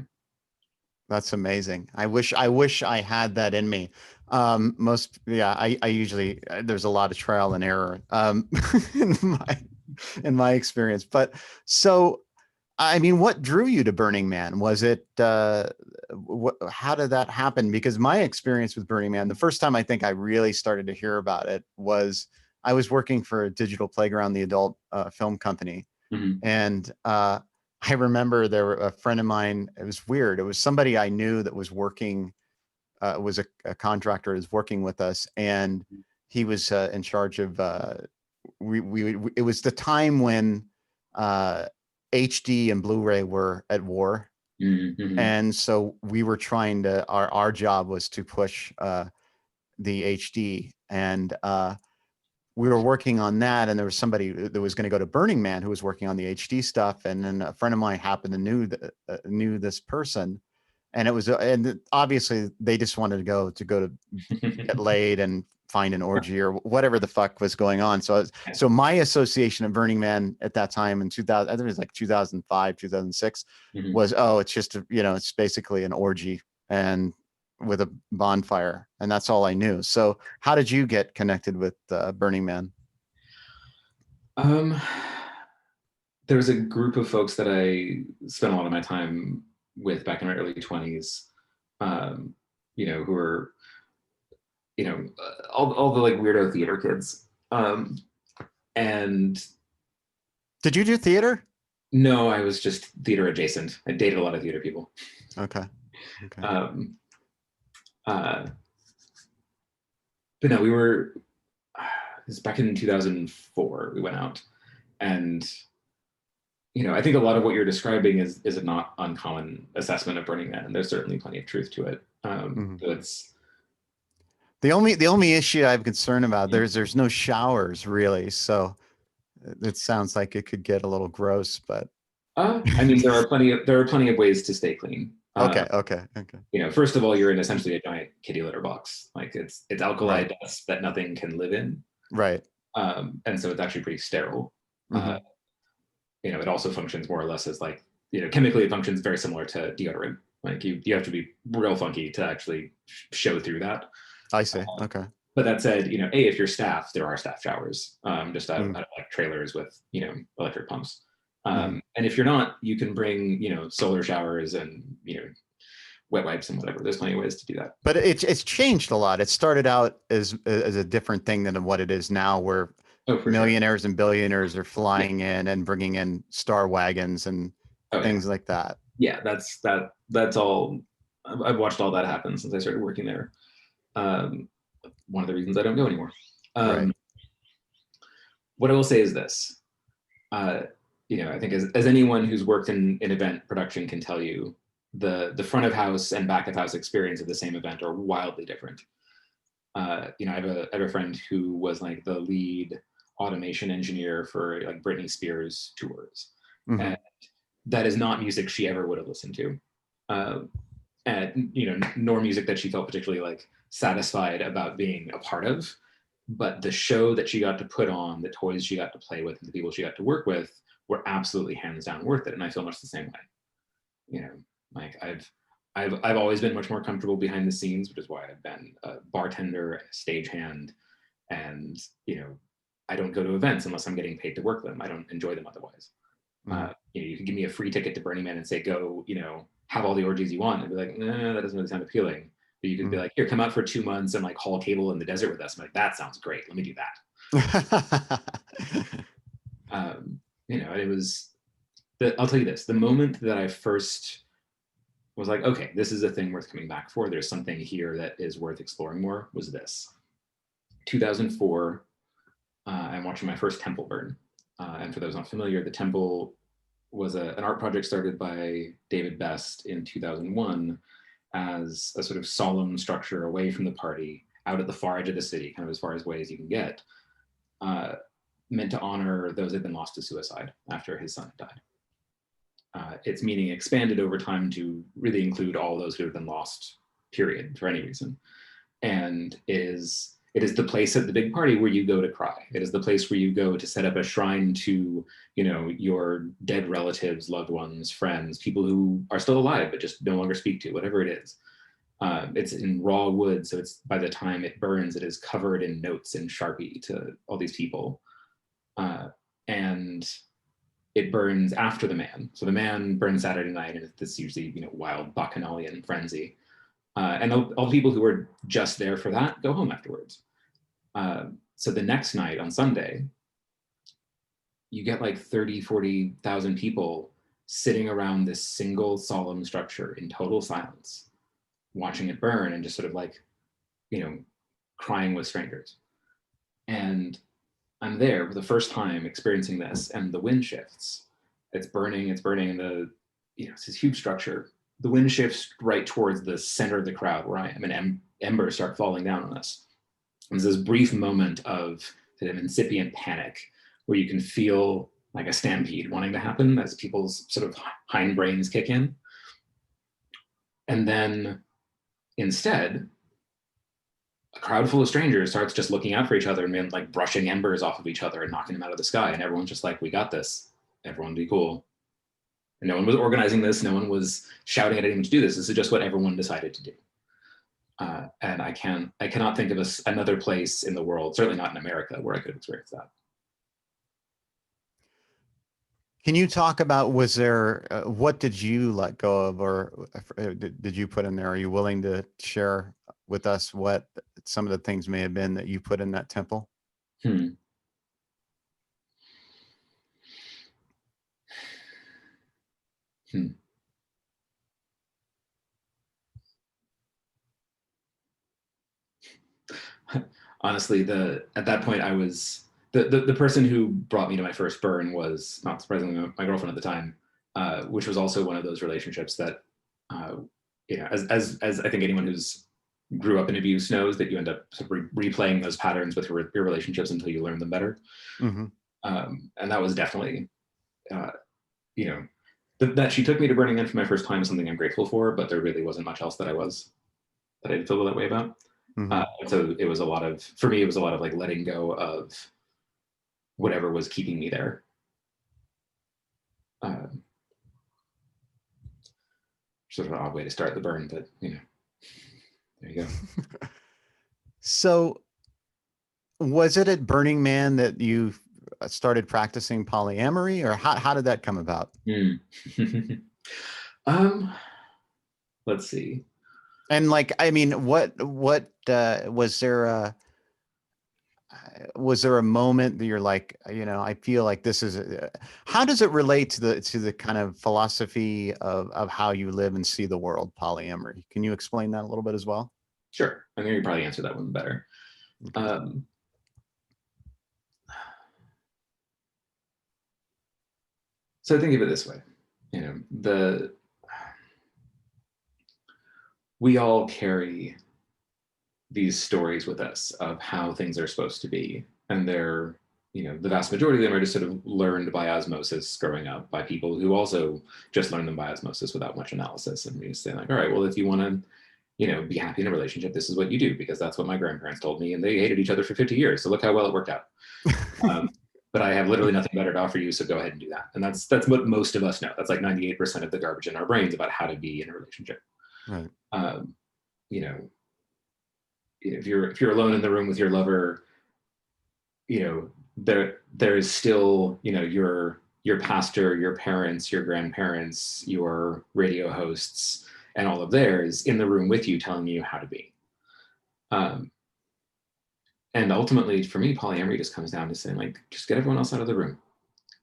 That's amazing. I wish I had that in me. I usually, there's a lot of trial and error in my experience. But so, I mean, what drew you to Burning Man? Was it, how did that happen? Because my experience with Burning Man, the first time I think I really started to hear about it was I was working for a Digital Playground, the adult film company. And I remember there were a friend of mine, it was weird. It was somebody I knew that was working, was a contractor who was working with us. And he was in charge of, it was the time when HD and Blu-ray were at war. And so we were trying to, our job was to push the HD, and we were working on that, and there was somebody that was going to go to Burning Man who was working on the HD stuff. And then a friend of mine happened to knew this person, and it was, and obviously they just wanted to go to get laid and find an orgy or whatever the fuck was going on. So my association of Burning Man at that time in 2000, I think it was like 2005, 2006 was, oh, it's just, it's basically an orgy and with a bonfire, and that's all I knew. So how did you get connected with Burning Man? There was a group of folks that I spent a lot of my time with back in my early 20s, who were, all the like weirdo theater kids. And did you do theater? No, I was just theater adjacent. I dated a lot of theater people. Okay. But no, we were, it was back in 2004, we went out, and I think a lot of what you're describing is a not uncommon assessment of Burning Man, and there's certainly plenty of truth to it. So it's the only issue I'm concerned about, there's no showers really, so it sounds like it could get a little gross. But I mean, there are plenty of ways to stay clean. Okay. First of all, you're in essentially a giant kitty litter box. Like it's alkali dust that nothing can live in. Right. And so it's actually pretty sterile. it also functions more or less as like, chemically it functions very similar to deodorant. Like you have to be real funky to actually show through that. I see. Okay. But that said, if you're staff, there are staff showers, just out of like trailers with, electric pumps. And if you're not, you can bring, solar showers and, wet wipes and whatever. There's plenty of ways to do that. But it's changed a lot. It started out as a different thing than what it is now, where millionaires and billionaires are flying in and bringing in star wagons and things like that. Yeah, that's all. I've watched all that happen since I started working there. One of the reasons I don't go anymore. Right. What I will say is this. I think as anyone who's worked in event production can tell you, the front of house and back of house experience of the same event are wildly different. I have a friend who was like the lead automation engineer for like Britney Spears tours. And that is not music she ever would have listened to. And nor music that she felt particularly like satisfied about being a part of. But the show that she got to put on, the toys she got to play with, and the people she got to work with were absolutely hands down worth it. And I feel much the same way. Like I've always been much more comfortable behind the scenes, which is why I've been a bartender and a stagehand. And I don't go to events unless I'm getting paid to work them. I don't enjoy them otherwise. You can give me a free ticket to Burning Man and say, go, have all the orgies you want. I'd be like, nah, that doesn't really sound appealing. But you could be like, here, come out for 2 months and like haul cable in the desert with us. I'm like, that sounds great. Let me do that. It was, I'll tell you this, the moment that I first was like, okay, this is a thing worth coming back for. There's something here that is worth exploring more, was this. 2004, I'm watching my first temple burn. And for those not familiar, the temple was an art project started by David Best in 2001 as a sort of solemn structure away from the party, out at the far edge of the city, kind of as far away as you can get, meant to honor those who had been lost to suicide after his son died. Its meaning expanded over time to really include all those who have been lost, period, for any reason. And it is the place at the big party where you go to cry. It is the place where you go to set up a shrine to, your dead relatives, loved ones, friends, people who are still alive but just no longer speak to, whatever it is. It's in raw wood, so it's, by the time it burns, it is covered in notes in Sharpie to all these people. And it burns after the man. So the man burns Saturday night, and it's this usually, wild bacchanalian frenzy. And all the people who were just there for that go home afterwards. So the next night on Sunday, you get like 30, 40,000 people sitting around this single solemn structure in total silence, watching it burn and just sort of like, crying with strangers. And I'm there for the first time experiencing this, and the wind shifts. It's burning, and it's this huge structure. The wind shifts right towards the center of the crowd where I am, and embers start falling down on us. There's this brief moment of sort of incipient panic where you can feel like a stampede wanting to happen as people's sort of hindbrains kick in. And then instead, a crowd full of strangers starts just looking out for each other and like brushing embers off of each other and knocking them out of the sky. And everyone's just like, we got this. Everyone be cool. And no one was organizing this. No one was shouting at anyone to do this. This is just what everyone decided to do. And I cannot think of another place in the world, certainly not in America, where I could experience that. Can you talk about, was there, what did you let go of, or did you put in there? Are you willing to share with us what some of the things may have been that you put in that temple? Honestly, at that point, I was the person who brought me to my first burn was, not surprisingly, my girlfriend at the time, which was also one of those relationships that, as I think anyone who's grew up in abuse knows, that you end up sort of replaying those patterns with your relationships until you learn them better. And that was definitely, that she took me to Burning Man for my first time is something I'm grateful for, but there really wasn't much else that I didn't feel that way about. So it was for me, it was a lot of like letting go of whatever was keeping me there. Sort of an odd way to start the burn, but there you go. So was it at Burning Man that you started practicing polyamory, or how did that come about? Let's see. And like, I mean, what was there a moment that you're like, I feel like this is how does it relate to the kind of philosophy of how you live and see the world, polyamory? Can you explain that a little bit as well? Sure. I think you probably answer that one better. Okay. So think of it this way, we all carry these stories with us of how things are supposed to be. And they're, the vast majority of them are just sort of learned by osmosis growing up by people who also just learn them by osmosis without much analysis. And we just say like, all right, well, if you want to, be happy in a relationship, this is what you do, because that's what my grandparents told me. And they hated each other for 50 years. So look how well it worked out. But I have literally nothing better to offer you, so go ahead and do that. And that's what most of us know. That's like 98% of the garbage in our brains about how to be in a relationship. Right. If you're alone in the room with your lover, there is still, your pastor, your parents, your grandparents, your radio hosts, and all of theirs in the room with you, telling you how to be. And ultimately, for me, polyamory just comes down to saying, like, just get everyone else out of the room.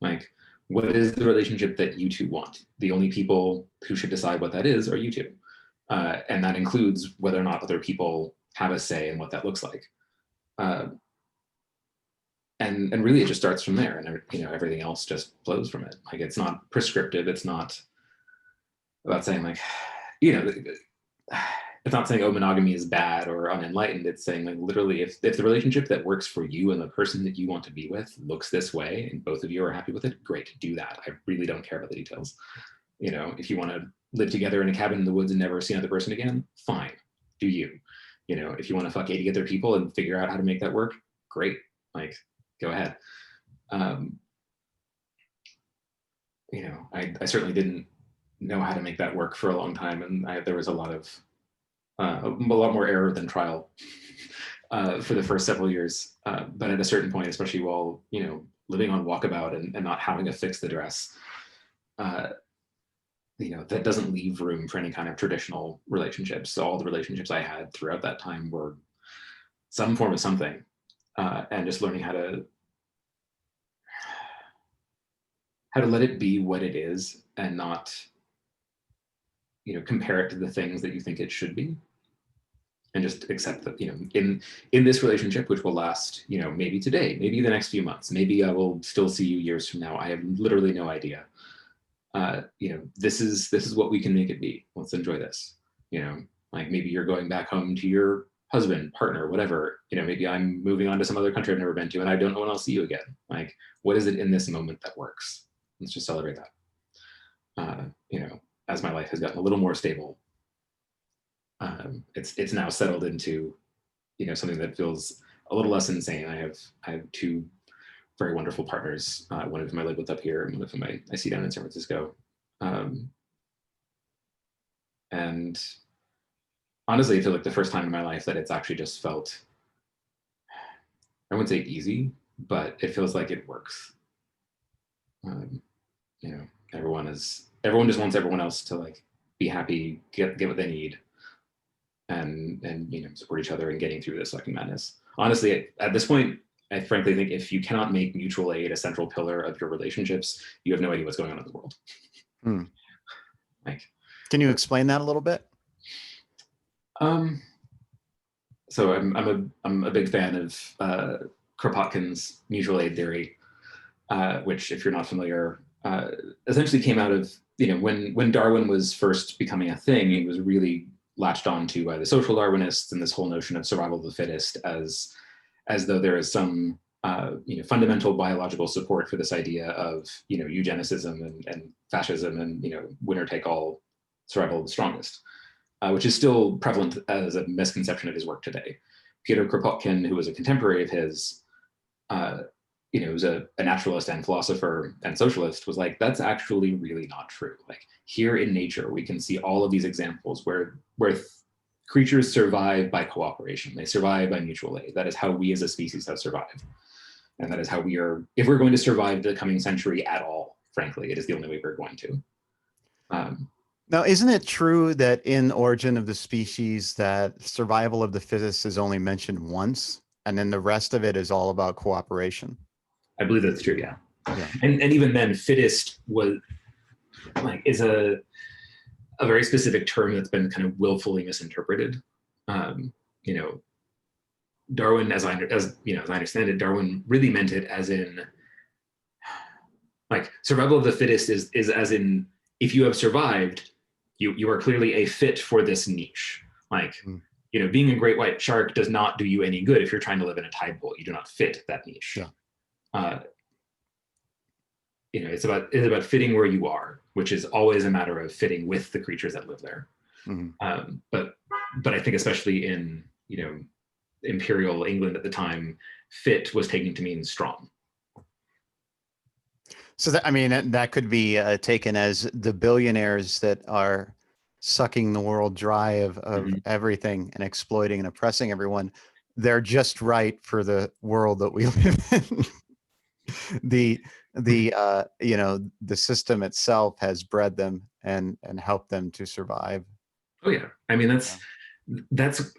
Like, what is the relationship that you two want? The only people who should decide what that is are you two. And that includes whether or not other people have a say in what that looks like. And really, it just starts from there, and everything else just flows from it. Like, it's not prescriptive. It's not about saying like, it's not saying, oh, monogamy is bad or unenlightened. It's saying like, literally, if the relationship that works for you and the person that you want to be with looks this way and both of you are happy with it, great, do that. I really don't care about the details. If you want to live together in a cabin in the woods and never see another person again, fine, do you. If you want to fuck 80 other people and figure out how to make that work, great, like, go ahead. I certainly didn't know how to make that work for a long time, and there was a lot more error than trial for the first several years. But at a certain point, especially while living on walkabout and not having to fix the dress, that doesn't leave room for any kind of traditional relationships. So all the relationships I had throughout that time were some form of something, and just learning how to let it be what it is and not compare it to the things that you think it should be, and just accept that in this relationship, which will last maybe today, maybe the next few months, maybe I will still see you years from now, I have literally no idea. This is what we can make it be. Let's enjoy this. Like, maybe you're going back home to your husband, partner, whatever. Maybe I'm moving on to some other country I've never been to, and I don't know when I'll see you again. Like, what is it in this moment that works? Let's just celebrate that. As my life has gotten a little more stable, it's now settled into something that feels a little less insane. I have two very wonderful partners, one of whom I live with up here, and one of whom I see down in San Francisco. And honestly, I feel like the first time in my life that it's actually just felt, I wouldn't say easy, but it feels like it works. Everyone just wants everyone else to like be happy, get what they need, and support each other in getting through this fucking madness. Honestly, at this point, I frankly think if you cannot make mutual aid a central pillar of your relationships, you have no idea what's going on in the world. Like, can you explain that a little bit? So I'm a big fan of Kropotkin's mutual aid theory, which, if you're not familiar, essentially came out of when Darwin was first becoming a thing. He was really latched onto by the social Darwinists and this whole notion of survival of the fittest, as though there is some fundamental biological support for this idea of eugenicism and fascism and winner take all, survival of the strongest, which is still prevalent as a misconception of his work today. Peter Kropotkin, who was a contemporary of his, who's a naturalist and philosopher and socialist, was like, that's actually really not true. Like here in nature, we can see all of these examples where creatures survive by cooperation. They survive by mutual aid. That is how we as a species have survived. And that is how we are, if we're going to survive the coming century at all, frankly, it is the only way we're going to. Now, isn't it true that in Origin of the Species that survival of the fittest is only mentioned once, and then the rest of it is all about cooperation? I believe that's true, yeah. Yeah. And even then, fittest is a very specific term that's been kind of willfully misinterpreted. Darwin, as I understand it, Darwin really meant it as in, like, survival of the fittest is as in, if you have survived, you are clearly a fit for this niche. Like, being a great white shark does not do you any good if you're trying to live in a tide pool. You do not fit that niche. Yeah. It's about fitting where you are, which is always a matter of fitting with the creatures that live there. But I think especially in imperial England at the time, fit was taken to mean strong. So that could be taken as the billionaires that are sucking the world dry of everything and exploiting and oppressing everyone. They're just right for the world that we live in. The system itself has bred them and helped them to survive. Oh yeah, I mean I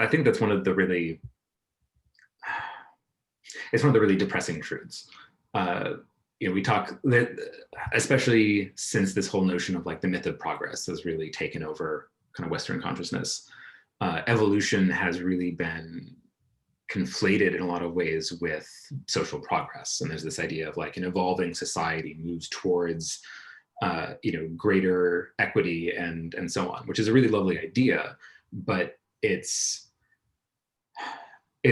think that's one of the really depressing truths. We talk that, especially since this whole notion of like the myth of progress has really taken over kind of Western consciousness. Evolution has really been conflated in a lot of ways with social progress, and there's this idea of like an evolving society moves towards greater equity and so on, which is a really lovely idea, but it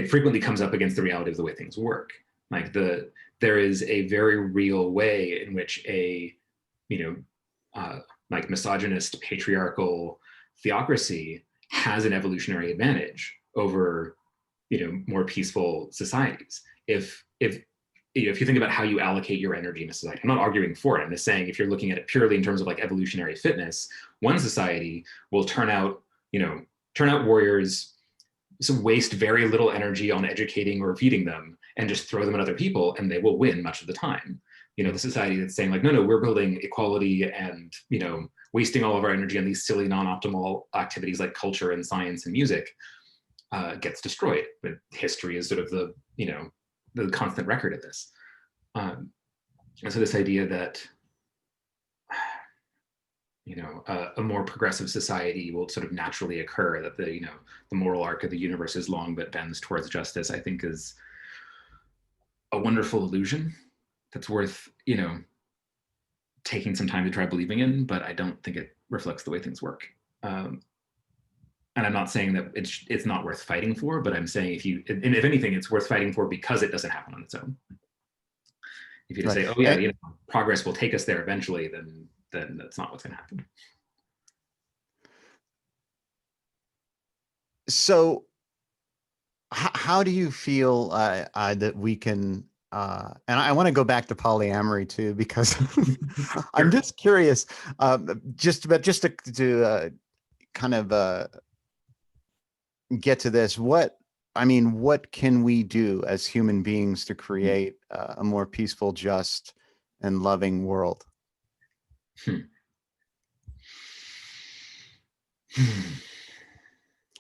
frequently comes up against the reality of the way things work. Like there is a very real way in which a like misogynist patriarchal theocracy has an evolutionary advantage over more peaceful societies. If you think about how you allocate your energy in a society, I'm not arguing for it. I'm just saying if you're looking at it purely in terms of like evolutionary fitness, one society will turn out warriors, so waste very little energy on educating or feeding them and just throw them at other people, and they will win much of the time. The society that's saying like, no, we're building equality and wasting all of our energy on these silly non-optimal activities like culture and science and music, gets destroyed. But history is sort of the constant record of this. And so this idea that a more progressive society will sort of naturally occur, that the moral arc of the universe is long but bends towards justice, I think is a wonderful illusion that's worth taking some time to try believing in, but I don't think it reflects the way things work. And I'm not saying that it's not worth fighting for, but I'm saying if anything, it's worth fighting for because it doesn't happen on its own. If you just say, oh yeah, progress will take us there eventually, then that's not what's going to happen. So how do you feel that we can, and I want to go back to polyamory too, because I'm just curious, just to kind of get to this, what can we do as human beings to create a more peaceful, just, and loving world?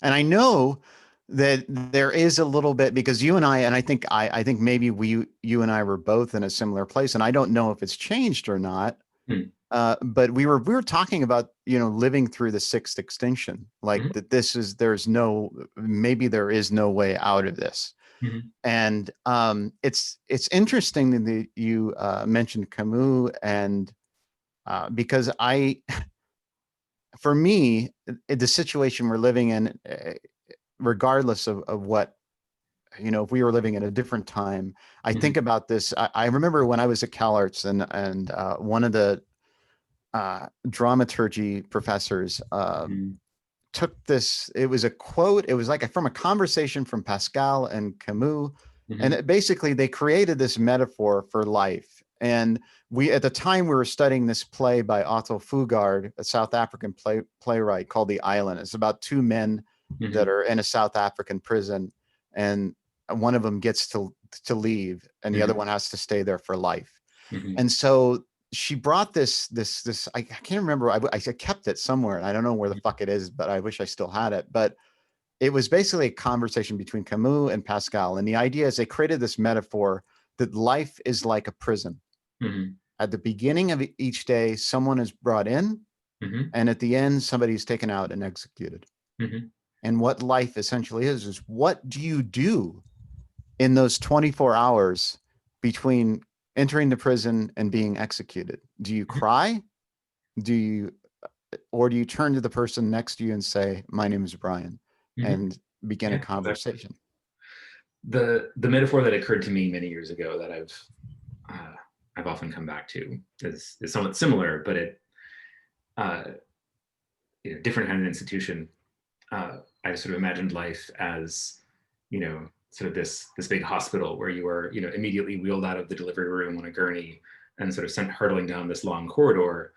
And I know that there is a little bit, because you and I think maybe you and I were both in a similar place, and I don't know if it's changed or not. But we were talking about, living through the sixth extinction, like that there is no way out of this. And it's interesting that you mentioned Camus, and because for me, the situation we're living in, regardless of what, if we were living in a different time, I think about this. I remember when I was at CalArts, and one of the dramaturgy professors took this. It was a quote. It was like from a conversation from Pascal and Camus, And basically they created this metaphor for life. And at the time we were studying this play by Otto Fugard, a South African playwright called The Island. It's about two men that are in a South African prison, and one of them gets to leave and the other one has to stay there for life. And so she brought this, I can't remember. I kept it somewhere and I don't know where the fuck it is, but I wish I still had it. But it was basically a conversation between Camus and Pascal. And the idea is they created this metaphor that life is like a prison. At the beginning of each day, someone is brought in, and at the end, somebody's taken out and executed. And what life essentially is what do you do in those 24 hours between entering the prison and being executed? Do you cry? Or do you turn to the person next to you and say, my name is Brian, and begin a conversation? The metaphor that occurred to me many years ago that I've often come back to is somewhat similar, but different kind of institution. I sort of imagined life as, sort of this big hospital where you are, immediately wheeled out of the delivery room on a gurney and sort of sent hurtling down this long corridor.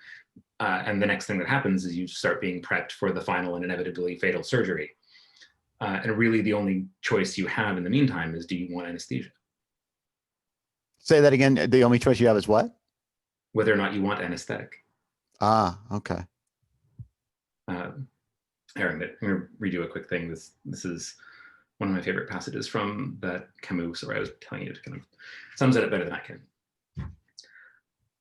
And the next thing that happens is you start being prepped for the final and inevitably fatal surgery. And really the only choice you have in the meantime is, do you want anesthesia? Say that again. The only choice you have is what? Whether or not you want anesthetic. Ah, okay. Aaron, I'm going to redo a quick thing. This is one of my favorite passages from that Camus, where I was telling you, to kind of sums it up better than I can.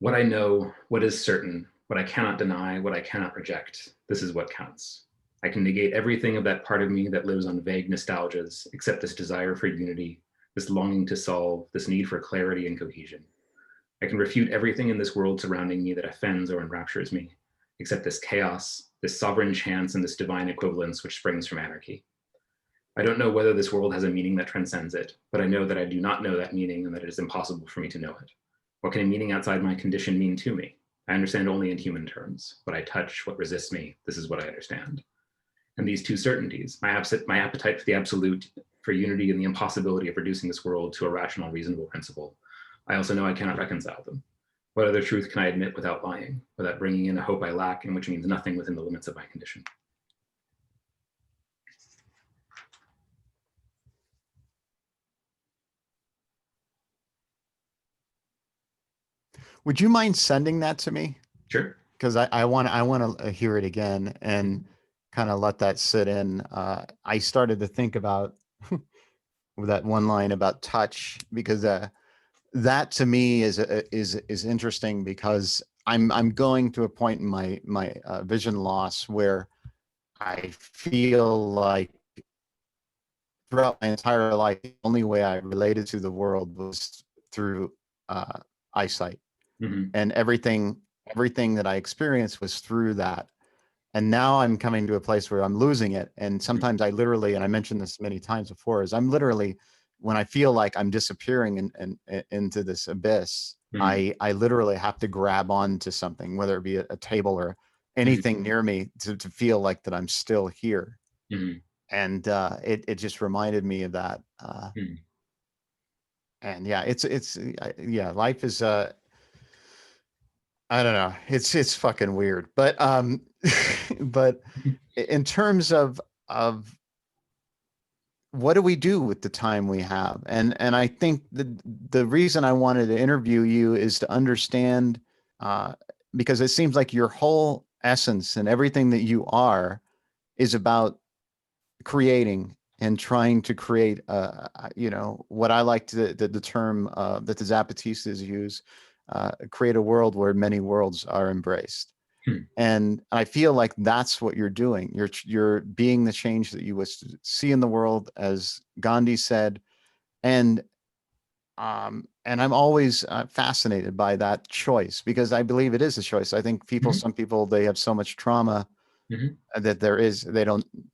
What I know, what is certain, what I cannot deny, what I cannot reject, this is what counts. I can negate everything of that part of me that lives on vague nostalgias, except this desire for unity, this longing to solve, this need for clarity and cohesion. I can refute everything in this world surrounding me that offends or enraptures me, except this chaos, this sovereign chance, and this divine equivalence which springs from anarchy. I don't know whether this world has a meaning that transcends it, but I know that I do not know that meaning and that it is impossible for me to know it. What can a meaning outside my condition mean to me? I understand only in human terms. What I touch, what resists me, this is what I understand. And these two certainties, my appetite for the absolute, for unity, and the impossibility of reducing this world to a rational, reasonable principle, I also know I cannot reconcile them. What other truth can I admit without lying, without bringing in a hope I lack, and which means nothing within the limits of my condition? Would you mind sending that to me? Sure. Because I want to hear it again and kind of let that sit in. I started to think about that one line about touch, because that to me is interesting, because I'm going to a point in my vision loss where I feel like throughout my entire life, the only way I related to the world was through eyesight. And everything that I experienced was through that. And now I'm coming to a place where I'm losing it. And sometimes I literally, and I mentioned this many times before, is I'm literally, when I feel like I'm disappearing into this abyss, I literally have to grab onto something, whether it be a table or anything near me, to feel like that I'm still here. And it just reminded me of that. And yeah, yeah, life is I don't know. It's fucking weird. But but in terms of what do we do with the time we have? And I think the reason I wanted to interview you is to understand, because it seems like your whole essence and everything that you are is about creating and trying to create, what I like to the term that the Zapatistas use, create a world where many worlds are embraced. And I feel like that's what you're doing. You're being the change that you wish to see in the world, as Gandhi said. And I'm always fascinated by that choice, because I believe it is a choice. I think some people, they have so much trauma that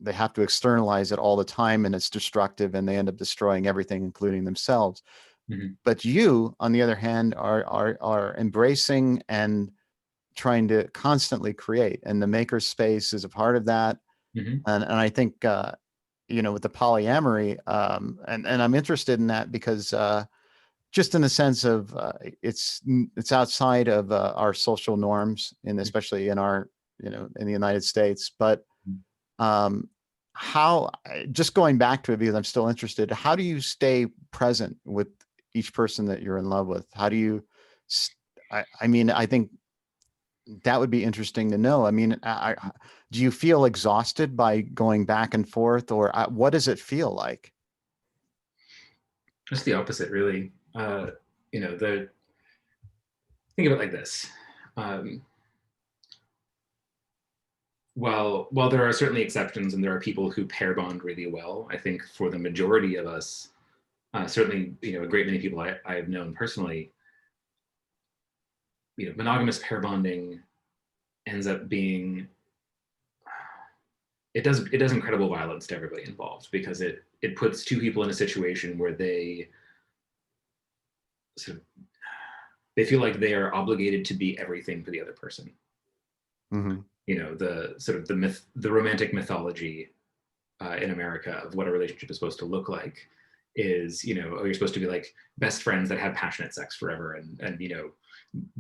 they have to externalize it all the time, and it's destructive, and they end up destroying everything, including themselves. But you, on the other hand, are embracing and trying to constantly create, and the maker space is a part of that. And I think with the polyamory, and I'm interested in that because just in the sense of it's outside of our social norms, and especially in our in the United States. But um, how just going back to it because I'm still interested. How do you stay present with each person that you're in love with? How do you? I mean, I think that would be interesting to know. I mean, do you feel exhausted by going back and forth, or what does it feel like? Just the opposite, really. The think of it like this. Um, while there are certainly exceptions and there are people who pair bond really well, I think for the majority of us, certainly a great many people I have known personally, monogamous pair bonding ends up being it does incredible violence to everybody involved because it puts two people in a situation where they sort of they feel like they are obligated to be everything for the other person. Mm-hmm. The sort of the romantic mythology in America of what a relationship is supposed to look like is, oh, you're supposed to be like best friends that have passionate sex forever and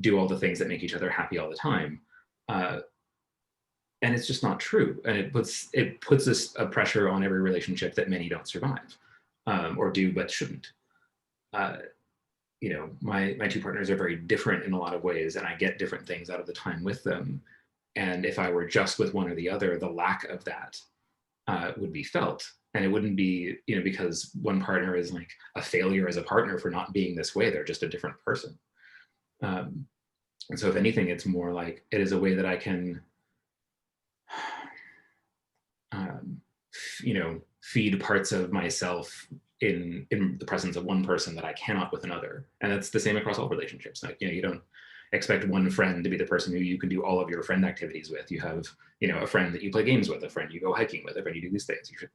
do all the things that make each other happy all the time. And it's just not true. And it puts a pressure on every relationship that many don't survive or do but shouldn't. My two partners are very different in a lot of ways, and I get different things out of the time with them. And if I were just with one or the other, the lack of that would be felt. And it wouldn't be, because one partner is like a failure as a partner for not being this way. They're just a different person. And so if anything, it's more like it is a way that I can, feed parts of myself in the presence of one person that I cannot with another. And that's the same across all relationships. Like, you don't expect one friend to be the person who you can do all of your friend activities with. You have, a friend that you play games with, a friend you go hiking with, a friend you do these things. You should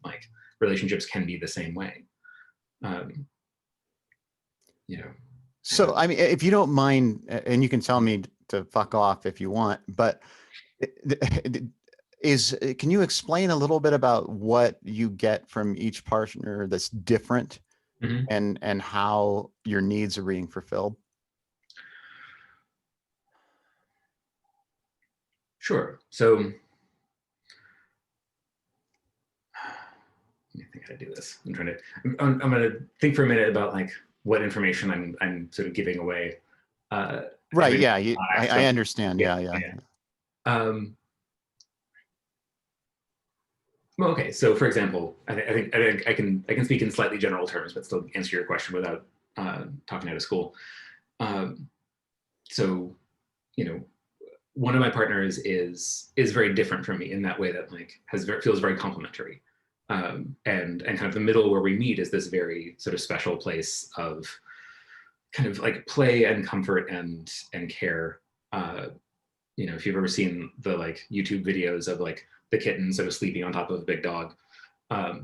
relationships can be the same way. So, I mean, if you don't mind, and you can tell me to fuck off if you want, but can you explain a little bit about what you get from each partner that's different, mm-hmm. and how your needs are being fulfilled? Sure. So let me think how to do this. I'm going to think for a minute about like what information I'm sort of giving away. Right. Yeah. I understand. Yeah. Well, okay. So, for example, I think I can speak in slightly general terms, but still answer your question without talking out of school. So, one of my partners is very different from me in that way that like feels very complementary, and kind of the middle where we meet is this very sort of special place of kind of like play and comfort and care. If you've ever seen the like YouTube videos of like the kitten sort of sleeping on top of a big dog,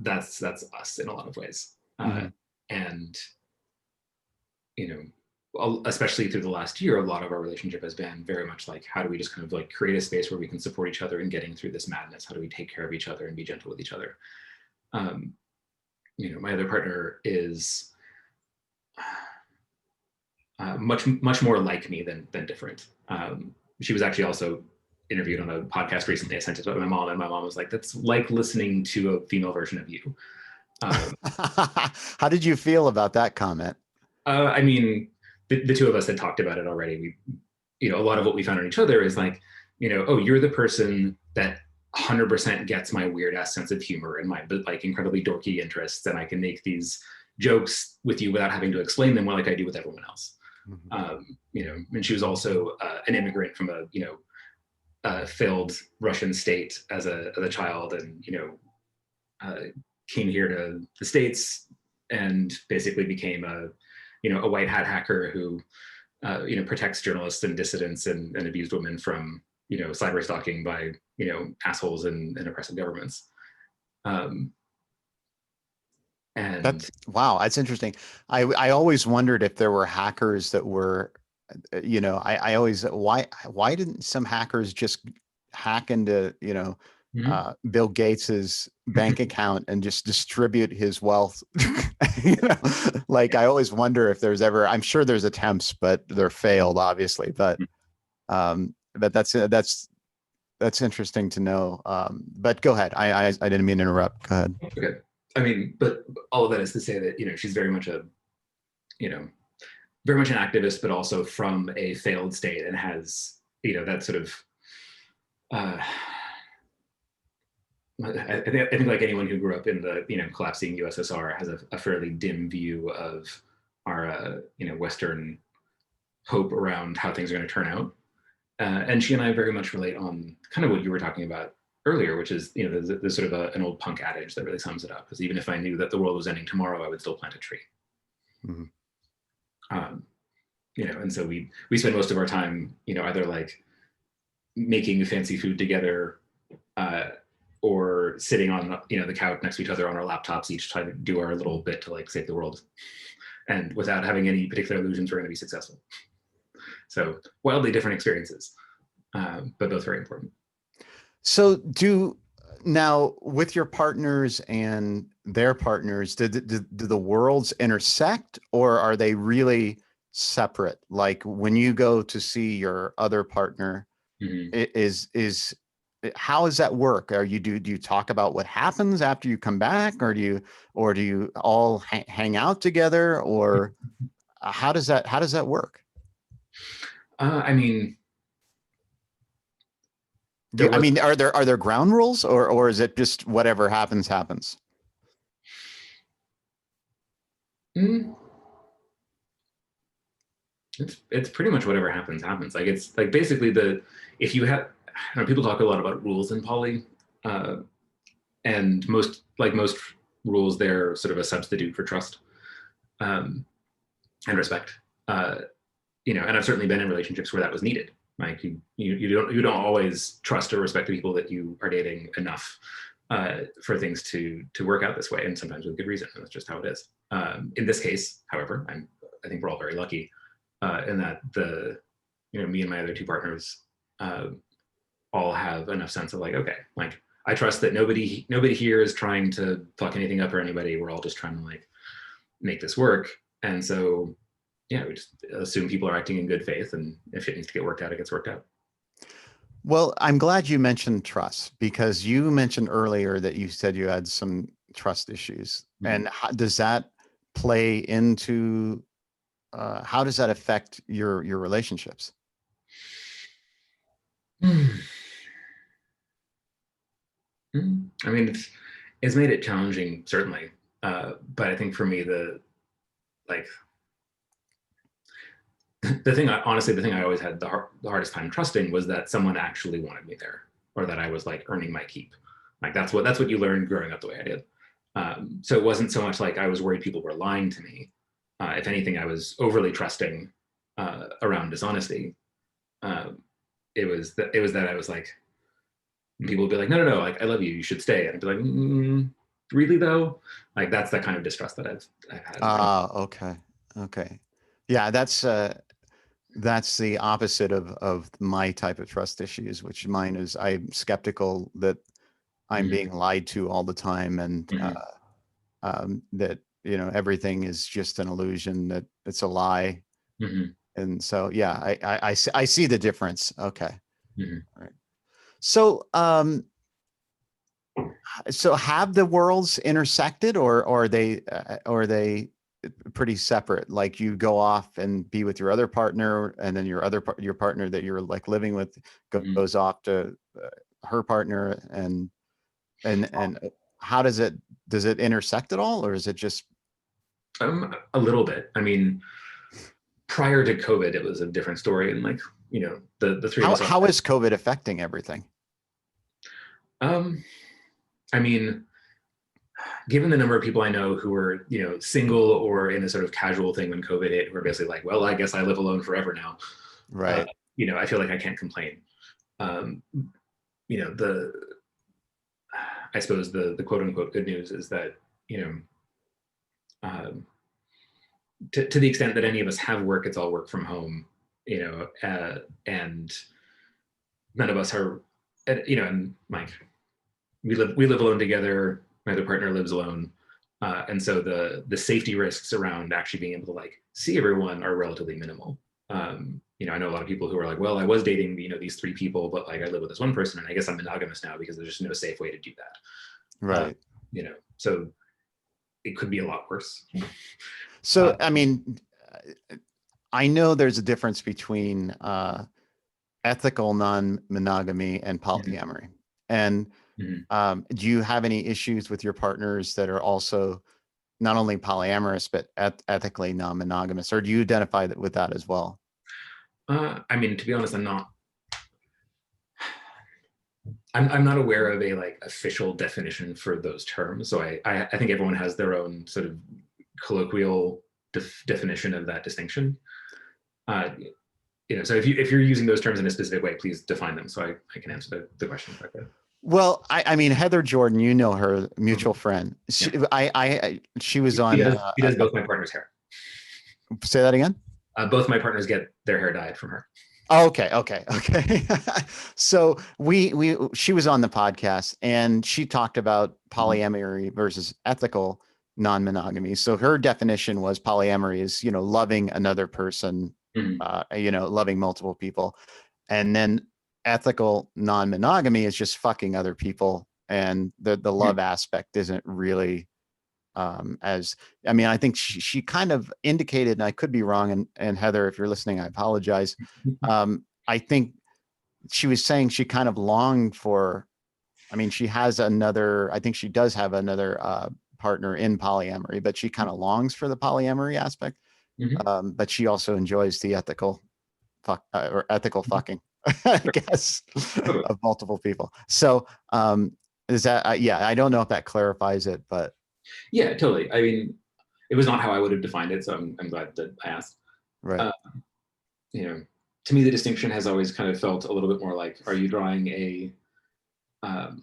that's us in a lot of ways. Mm-hmm. And especially through the last year, a lot of our relationship has been very much like, how do we just kind of like create a space where we can support each other in getting through this madness? How do we take care of each other and be gentle with each other? My other partner is much more like me than different. She was actually also interviewed on a podcast recently. I sent it to my mom, and my mom was like, "That's like listening to a female version of you." How did you feel about that comment? I mean, the two of us had talked about it already. A lot of what we found on each other is like, oh, you're the person that 100% gets my weird ass sense of humor and my like incredibly dorky interests, and I can make these jokes with you without having to explain them, well, like I do with everyone else. Mm-hmm. And she was also an immigrant from a failed Russian state as a child, and came here to the States and basically became a white hat hacker who protects journalists and dissidents and abused women from cyber stalking by assholes and oppressive governments. And that's interesting. I always wondered if there were hackers that were, I always, why didn't some hackers just hack into, mm-hmm. Bill Gates's bank account and just distribute his wealth. You know, like I always wonder if there's ever, I'm sure there's attempts, but they're failed, obviously. But that's interesting to know. But go ahead. I didn't mean to interrupt. Go ahead. Okay. I mean, but all of that is to say that, she's very much very much an activist, but also from a failed state, and has, that sort of, I think like anyone who grew up in the, collapsing USSR has a fairly dim view of our, Western hope around how things are going to turn out. And she and I very much relate on kind of what you were talking about earlier, which is, there's sort of an old punk adage that really sums it up, because even if I knew that the world was ending tomorrow, I would still plant a tree. Mm-hmm. And so we spend most of our time, either like making fancy food together, or sitting on, the couch next to each other on our laptops, each trying to do our little bit to like save the world, and without having any particular illusions we're going to be successful. So wildly different experiences, but both very important. So now with your partners and their partners, do the worlds intersect, or are they really separate? Like when you go to see your other partner, mm-hmm. How does that work? Do you talk about what happens after you come back, or do you all hang out together, or how does that work? I mean, are there ground rules, or is it just whatever happens? Mm. It's pretty much whatever happens. Like it's like basically if you have, people talk a lot about rules in poly, and most rules, they're sort of a substitute for trust, and respect. And I've certainly been in relationships where that was needed. Like you don't always trust or respect the people that you are dating enough for things to work out this way, and sometimes with good reason. And that's just how it is. In this case, however, I think we're all very lucky in that me and my other two partners all have enough sense of like, okay, like I trust that nobody here is trying to fuck anything up or anybody. We're all just trying to like make this work. And so, yeah, we just assume people are acting in good faith, and if it needs to get worked out, it gets worked out. Well, I'm glad you mentioned trust, because you mentioned earlier that you said you had some trust issues. Mm-hmm. And how does that play into, how does that affect your relationships? I mean, it's made it challenging, certainly. But I think for me, the thing I always had the hardest time trusting was that someone actually wanted me there, or that I was like earning my keep. Like that's what you learned growing up the way I did. So it wasn't so much like I was worried people were lying to me. If anything, I was overly trusting around dishonesty. It was that I was like, people would be like, no, like I love you, you should stay, and I'd be like, really though? Like that's that kind of distrust that I've had. Okay. Yeah, that's the opposite of my type of trust issues, which mine is I'm skeptical that I'm mm-hmm. being lied to all the time, and mm-hmm. That everything is just an illusion, that it's a lie. Mm-hmm. And so yeah, I see the difference. Okay. Mm-hmm. All right. So so have the worlds intersected, or are they pretty separate? Like you go off and be with your other partner, and then your partner that you're like living with goes off to her partner, and how does it intersect at all, or is it just a little bit? I mean, prior to COVID, it was a different story, and like the three of us. How is COVID affecting everything? I mean, given the number of people I know who were, single or in a sort of casual thing when COVID hit, who are basically like, well, I guess I live alone forever now. Right. I feel like I can't complain. I suppose the quote unquote good news is that, to the extent that any of us have work, it's all work from home, and none of us are, and like, we live alone together. My other partner lives alone. And so the safety risks around actually being able to like see everyone are relatively minimal. You know, I know a lot of people who are like, well, I was dating, you know, these three people, but like I live with this one person and I guess I'm monogamous now because there's just no safe way to do that. Right. You know, so it could be a lot worse. So, I mean, I know there's a difference between ethical non-monogamy and polyamory. And do you have any issues with your partners that are also not only polyamorous, but ethically non-monogamous, or do you identify with that as well? I mean, to be honest, I'm not aware of a like official definition for those terms. So I think everyone has their own sort of colloquial definition of that distinction. You know, so if you're using those terms in a specific way, please define them so I can answer the question correctly. Well, I mean, Heather Jordan, you know her, mutual friend. She, yeah. She was on. He does both my partner's hair. Say that again. Both my partners get their hair dyed from her. Oh, okay. So she was on the podcast and she talked about polyamory versus ethical non-monogamy. So her definition was polyamory is, you know, loving another person, you know, loving multiple people. And then ethical non-monogamy is just fucking other people. And the love aspect isn't really as, I mean, I think she kind of indicated, and I could be wrong, and Heather, if you're listening, I apologize. I think she was saying she kind of longed for, I mean, she has another, I think she does have another partner in polyamory, but she kind of longs for the polyamory aspect. But she also enjoys the ethical or ethical fucking, I guess, of multiple people. So is that, yeah, I don't know if that clarifies it, but. Yeah, totally. I mean, it was not how I would have defined it, so I'm glad that I asked. Right. You know, to me, the distinction has always kind of felt a little bit more like, are you drawing like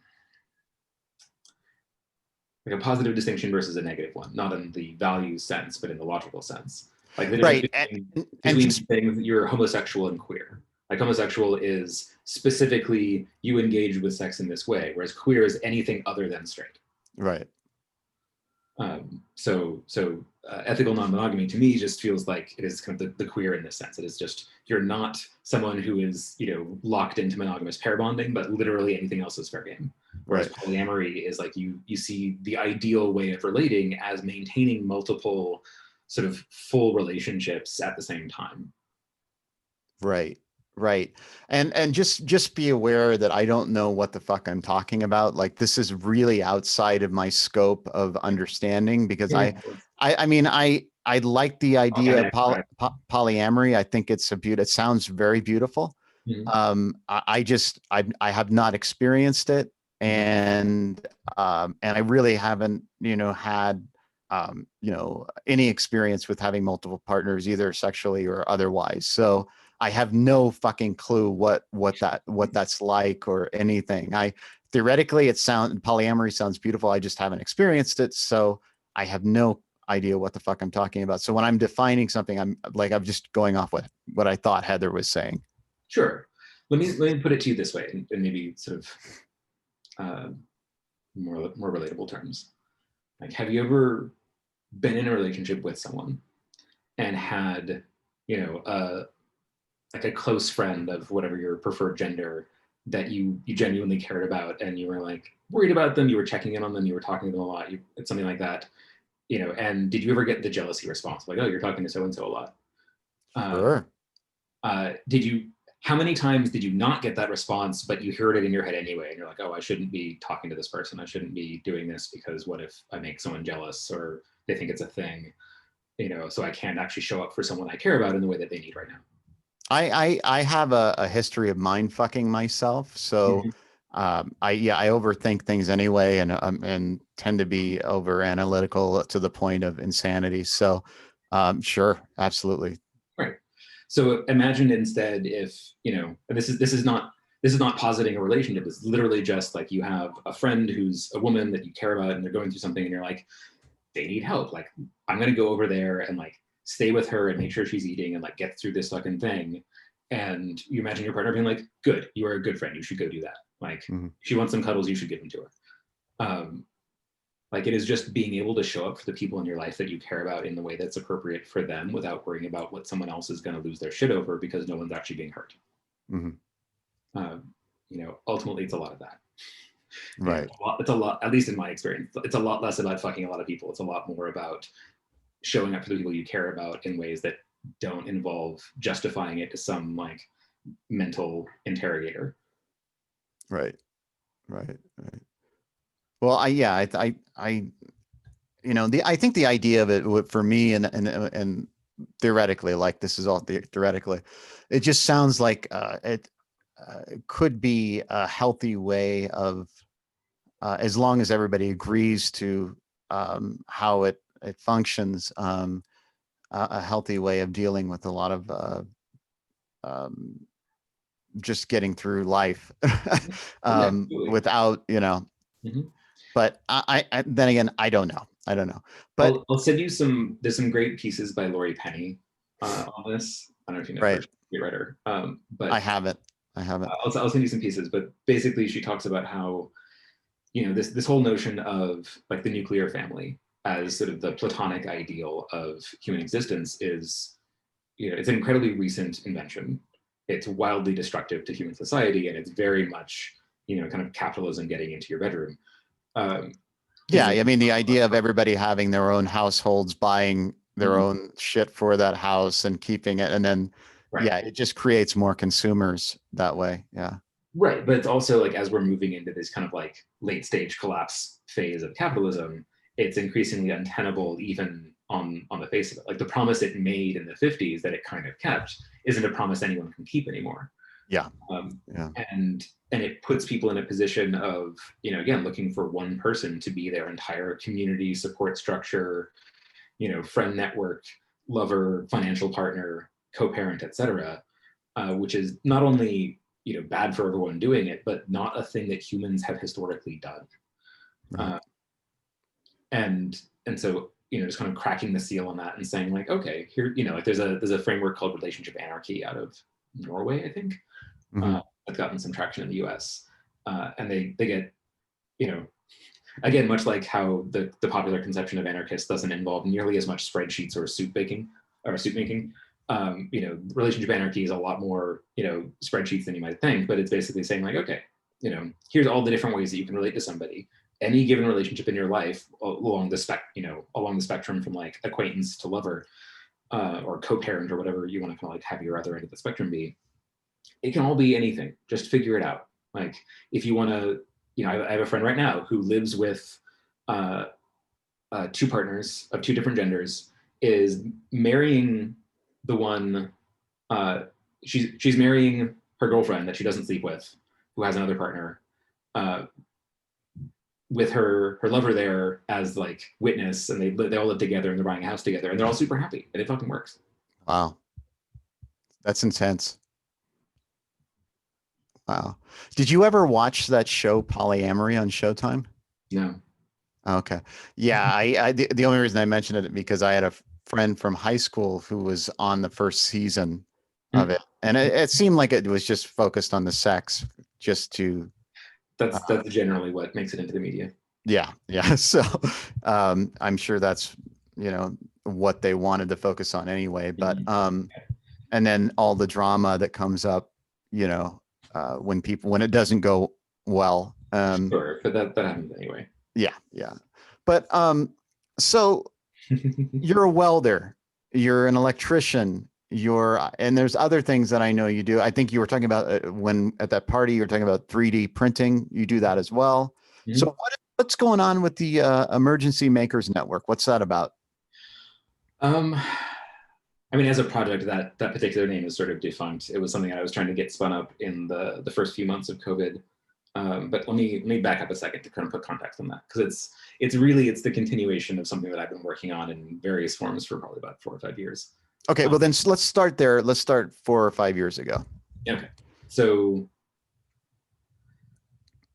a positive distinction versus a negative one, not in the value sense, but in the logical sense. Like the difference between saying you're homosexual and queer. Like homosexual is specifically you engage with sex in this way, whereas queer is anything other than straight. Right. Ethical non-monogamy to me just feels like it is kind of the queer in this sense. It is just, you're not someone who is, you know, locked into monogamous pair bonding, but literally anything else is fair game. Whereas polyamory is like you see the ideal way of relating as maintaining multiple sort of full relationships at the same time. Right. And just be aware that I don't know what the fuck I'm talking about. Like this is really outside of my scope of understanding because I mean, I like the idea of polyamory. I think it's it sounds very beautiful. I have not experienced it. And I really haven't, you know, had, you know, any experience with having multiple partners, either sexually or otherwise. So I have no fucking clue what that's like or anything. Theoretically, polyamory sounds beautiful. I just haven't experienced it. So I have no idea what the fuck I'm talking about. So when I'm defining something, I'm just going off what I thought Heather was saying. Sure. Let me put it to you this way, and maybe sort of more relatable terms. Like, have you ever been in a relationship with someone and had, you know, like a close friend of whatever your preferred gender that you genuinely cared about, and you were like worried about them, you were checking in on them, you were talking to them a lot, something like that, you know, and did you ever get the jealousy response? Like, oh, you're talking to so-and-so a lot. Sure. How many times did you not get that response, but you heard it in your head anyway, and you're like, oh, I shouldn't be talking to this person. I shouldn't be doing this because what if I make someone jealous or they think it's a thing, you know, so I can't actually show up for someone I care about in the way that they need right now. I have a history of mind fucking myself. So I overthink things anyway and tend to be over analytical to the point of insanity. So sure, absolutely. Right. So imagine instead if, you know, this is not positing a relationship. It's literally just like you have a friend who's a woman that you care about and they're going through something and you're like, they need help. Like, I'm going to go over there and like stay with her and make sure she's eating and like get through this fucking thing. And you imagine your partner being like, good, you are a good friend. You should go do that. Like, she wants some cuddles, you should give them to her. Like it is just being able to show up for the people in your life that you care about in the way that's appropriate for them without worrying about what someone else is going to lose their shit over because no one's actually being hurt. Mm-hmm. Ultimately, it's a lot of that. Right. It's a lot, at least in my experience, it's a lot less about fucking a lot of people. It's a lot more about showing up for the people you care about in ways that don't involve justifying it to some like mental interrogator. Right. Right. Right. Well, I think the idea of it for me and theoretically, like this is all theoretically, it just sounds like it could be a healthy way of, as long as everybody agrees to how it functions, a healthy way of dealing with a lot of um, just getting through life Yeah, without, mm-hmm. but I then again, I don't know. But I'll send you there's some great pieces by Laurie Penny on this. I don't know if you know her, right. she's a great writer. But I haven't. I'll send you some pieces, but basically she talks about how, this whole notion of like the nuclear family as sort of the platonic ideal of human existence is, it's an incredibly recent invention. It's wildly destructive to human society, and it's very much, kind of capitalism getting into your bedroom. Yeah, I mean, the idea of everybody having their own households, buying their Mhm. own shit for that house and keeping it, and then Right. yeah, it just creates more consumers that way. Yeah. Right, but it's also like as we're moving into this kind of like late stage collapse phase of capitalism, it's increasingly untenable even on the face of it. Like the promise it made in the 50s that it kind of kept isn't a promise anyone can keep anymore. Yeah. Yeah. And it puts people in a position of, again, looking for one person to be their entire community support structure, friend network, lover, financial partner, co-parent, etc., which is not only bad for everyone doing it, but not a thing that humans have historically done. Right. And so just kind of cracking the seal on that and saying like, okay, here, like there's a framework called relationship anarchy out of Norway, I think, that's gotten some traction in the US. And they get, again, much like how the popular conception of anarchists doesn't involve nearly as much spreadsheets or soup making. Relationship anarchy is a lot more, spreadsheets than you might think, but it's basically saying like, okay, here's all the different ways that you can relate to somebody. Any given relationship in your life along the spectrum from like acquaintance to lover, or co-parent or whatever you want to kind of like have your other end of the spectrum be. It can all be anything. Just figure it out. Like if you want to, I have a friend right now who lives with two partners of two different genders, is marrying the one, she's marrying her girlfriend that she doesn't sleep with, who has another partner, with her lover there as like witness, and they all live together and they're buying a house together and they're all super happy and it fucking works. Wow. That's intense. Wow. Did you ever watch that show Polyamory on Showtime? No. Okay. Yeah, the only reason I mentioned it because I had a friend from high school who was on the first season of it, and it seemed like it was just focused on the sex, just to. That's generally what makes it into the media. Yeah, yeah. So, I'm sure that's what they wanted to focus on anyway. But and then all the drama that comes up, when it doesn't go well. Sure, but that happens anyway. Yeah, yeah. But so you're a welder, you're an electrician, and there's other things that I know you do. I think you were talking about when at that party, you were talking about 3D printing. You do that as well. Mm-hmm. So what's going on with the Emergency Makers Network? What's that about? I mean, as a project, that particular name is sort of defunct. It was something I was trying to get spun up in the first few months of COVID. But let me back up a second to kind of put context on that, because it's the continuation of something that I've been working on in various forms for probably about 4 or 5 years. Okay, well then let's start there. Let's start 4 or 5 years ago. Okay, so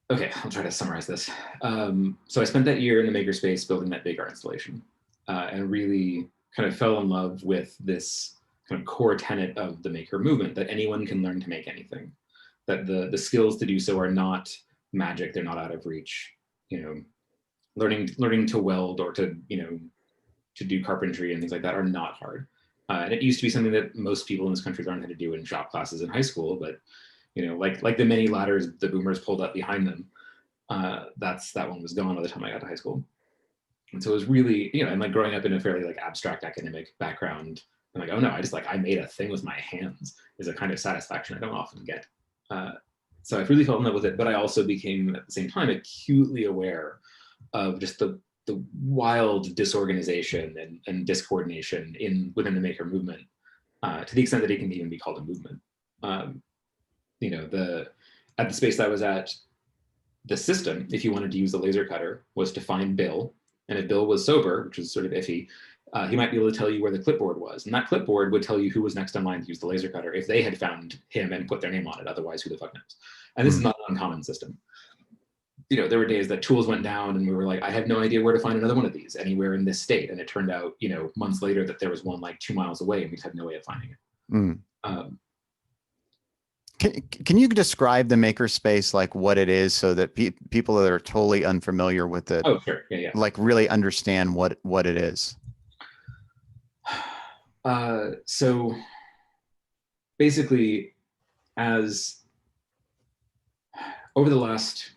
I'll try to summarize this. So I spent that year in the makerspace building that big art installation, and really kind of fell in love with this kind of core tenet of the maker movement, that anyone can learn to make anything, that the skills to do so are not magic, they're not out of reach. learning to weld or to, to do carpentry and things like that are not hard. And it used to be something that most people in this country learned how to do in shop classes in high school, but like the many ladders the boomers pulled up behind them, that one was gone by the time I got to high school. And so it was really, and like growing up in a fairly like abstract academic background, I'm like, oh no, I made a thing with my hands is a kind of satisfaction I don't often get. So I really fell in love with it, but I also became at the same time acutely aware of just the wild disorganization and discoordination within the maker movement, to the extent that it can even be called a movement. At the space that I was at, the system, if you wanted to use the laser cutter, was to find Bill, and if Bill was sober, which is sort of iffy, he might be able to tell you where the clipboard was, and that clipboard would tell you who was next in line to use the laser cutter if they had found him and put their name on it. Otherwise, who the fuck knows? And this is not an uncommon system. There were days that tools went down and we were like, I have no idea where to find another one of these anywhere in this state. And it turned out, months later that there was one like 2 miles away and we just had no way of finding it. Can you describe the makerspace, like what it is, so that people that are totally unfamiliar with it, oh, sure. Yeah. like really understand what it is? So basically, as over the last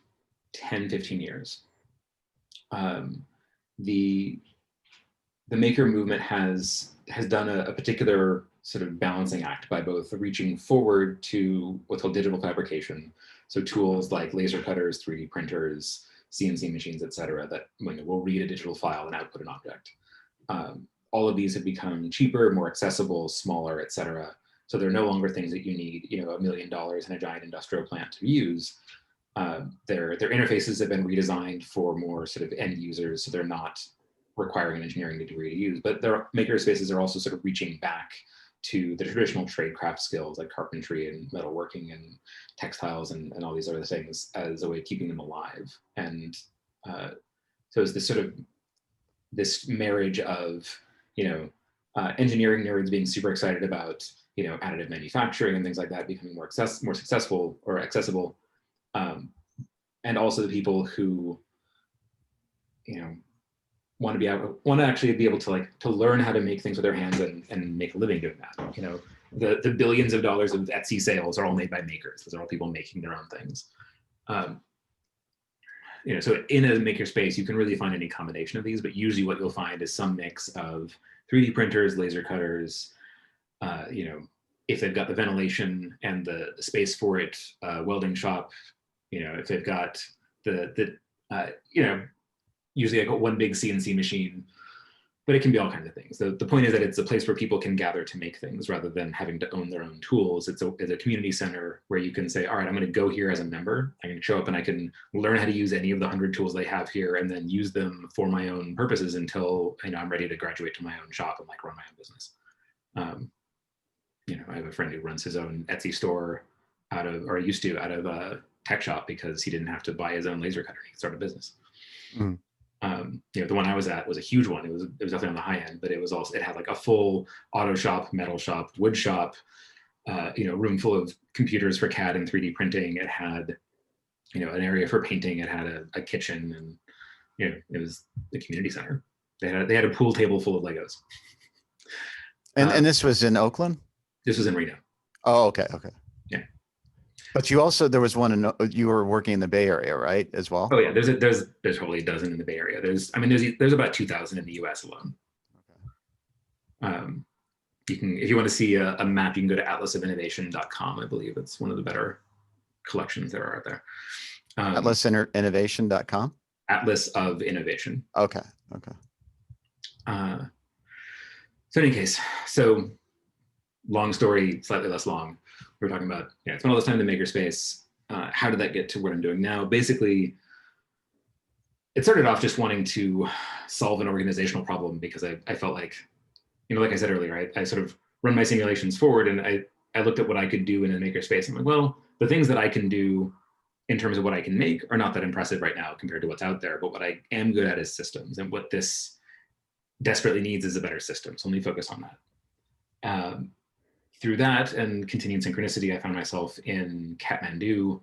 10, 15 years, the maker movement has done a particular sort of balancing act by both reaching forward to what's called digital fabrication, so tools like laser cutters, 3D printers, CNC machines, et cetera, that will read a digital file and output an object. All of these have become cheaper, more accessible, smaller, et cetera. So they're no longer things that you need, $1 million in a giant industrial plant to use. Their interfaces have been redesigned for more sort of end users, so they're not requiring an engineering degree to use. But their maker spaces are also sort of reaching back to the traditional trade craft skills like carpentry and metalworking and textiles and all these other things as a way of keeping them alive. And so it's this marriage of engineering nerds being super excited about additive manufacturing and things like that becoming more successful or accessible, and also the people who want to actually be able to learn how to make things with their hands and make a living doing that. The billions of dollars of Etsy sales are all made by makers. Those are all people making their own things. So in a maker space, you can really find any combination of these, but usually what you'll find is some mix of 3D printers, laser cutters, if they've got the ventilation and the space for it, welding shop, if they've got usually I got one big CNC machine, but it can be all kinds of things. The point is that it's a place where people can gather to make things rather than having to own their own tools. It's a community center where you can say, all right, I'm going to go here as a member. I can show up and I can learn how to use any of the 100 tools they have here and then use them for my own purposes until I'm ready to graduate to my own shop and run my own business. I have a friend who runs his own Etsy store out of a tech shop because he didn't have to buy his own laser cutter. He could start a business. The one I was at was a huge one. It was definitely on the high end, but it had like a full auto shop, metal shop, wood shop, room full of computers for CAD and 3D printing. It had, an area for painting. It had a kitchen, and it was the community center. They had a pool table full of Legos. And this was in Oakland? This was in Reno. Oh, okay. Yeah. But there was one you were working in the Bay Area, right, as well? Oh yeah, there's probably a dozen in the Bay Area. There's about 2,000 in the U.S. alone. Okay. You can, if you want to see a map, you can go to atlasofinnovation.com. I believe it's one of the better collections that are out there. Atlasinnovation.com. Atlas of Innovation. Okay. So in any case, long story, slightly less long. We're talking about, spent all this time in the makerspace. How did that get to what I'm doing now? Basically, it started off just wanting to solve an organizational problem because I felt like, like I said earlier, I sort of run my simulations forward and I looked at what I could do in a makerspace. I'm like, well, the things that I can do in terms of what I can make are not that impressive right now compared to what's out there, but what I am good at is systems, and what this desperately needs is a better system. So let me focus on that. Through that and continued synchronicity, I found myself in Kathmandu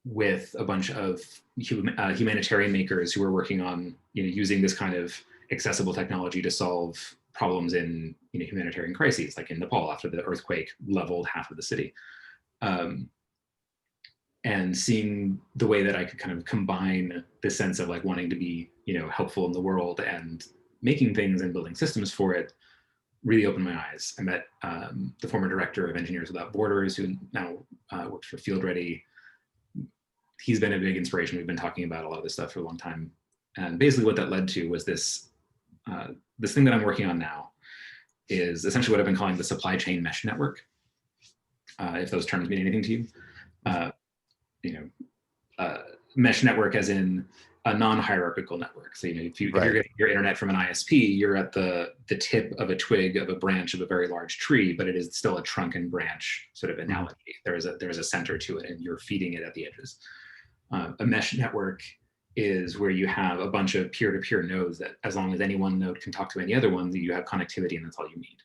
with a bunch of humanitarian makers who are working on, using this kind of accessible technology to solve problems in, humanitarian crises, like in Nepal after the earthquake leveled half of the city. And seeing the way that I could kind of combine the sense of like wanting to be, helpful in the world and making things and building systems for it really opened my eyes. I met the former director of Engineers Without Borders, who now works for Field Ready. He's been a big inspiration. We've been talking about a lot of this stuff for a long time. And basically what that led to was this thing that I'm working on now is essentially what I've been calling the supply chain mesh network. If those terms mean anything to you, mesh network as in a non-hierarchical network. So, if you're getting your internet from an ISP, you're at the tip of a twig of a branch of a very large tree, but it is still a trunk and branch sort of analogy. There's a center to it, and you're feeding it at the edges. A mesh network is where you have a bunch of peer-to-peer nodes that, as long as any one node can talk to any other one, you have connectivity, and that's all you need.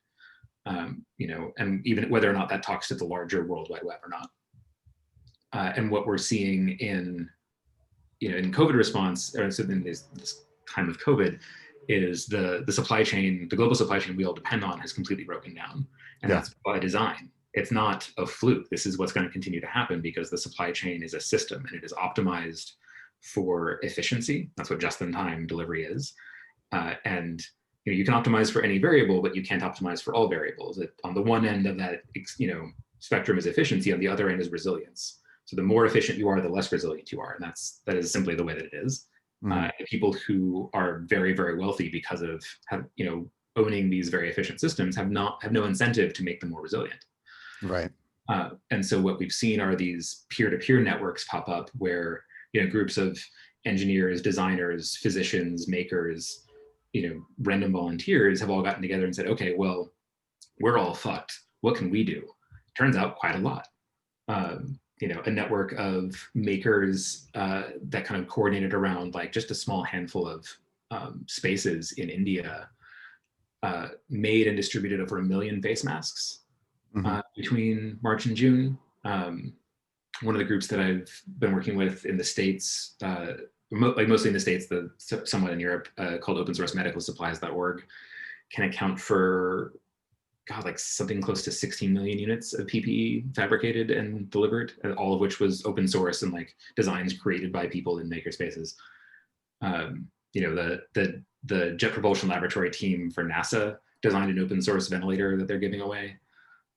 And even whether or not that talks to the larger World Wide Web or not. And what we're seeing in COVID response, or so in this time of COVID, is the supply chain, the global supply chain we all depend on, has completely broken down, and that's by design. It's not a fluke. This is what's going to continue to happen because the supply chain is a system, and it is optimized for efficiency. That's what just-in-time delivery is, and you can optimize for any variable, but you can't optimize for all variables. On the one end of that, spectrum is efficiency. On the other end is resilience. So the more efficient you are, the less resilient you are, and that is simply the way that it is. People who are very, very wealthy because of owning these very efficient systems have no incentive to make them more resilient. Right. And so what we've seen are these peer-to-peer networks pop up where groups of engineers, designers, physicians, makers, random volunteers have all gotten together and said, okay, well, we're all fucked. What can we do? Turns out quite a lot. A network of makers that kind of coordinated around like just a small handful of spaces in India made and distributed over 1 million face masks between March and June. One of the groups that I've been working with in the States, mostly in the States, somewhat in Europe, called open source medical supplies.org, can account for like something close to 16 million units of PPE fabricated and delivered, and all of which was open source and like designs created by people in makerspaces. The Jet Propulsion Laboratory team for NASA designed an open source ventilator that they're giving away.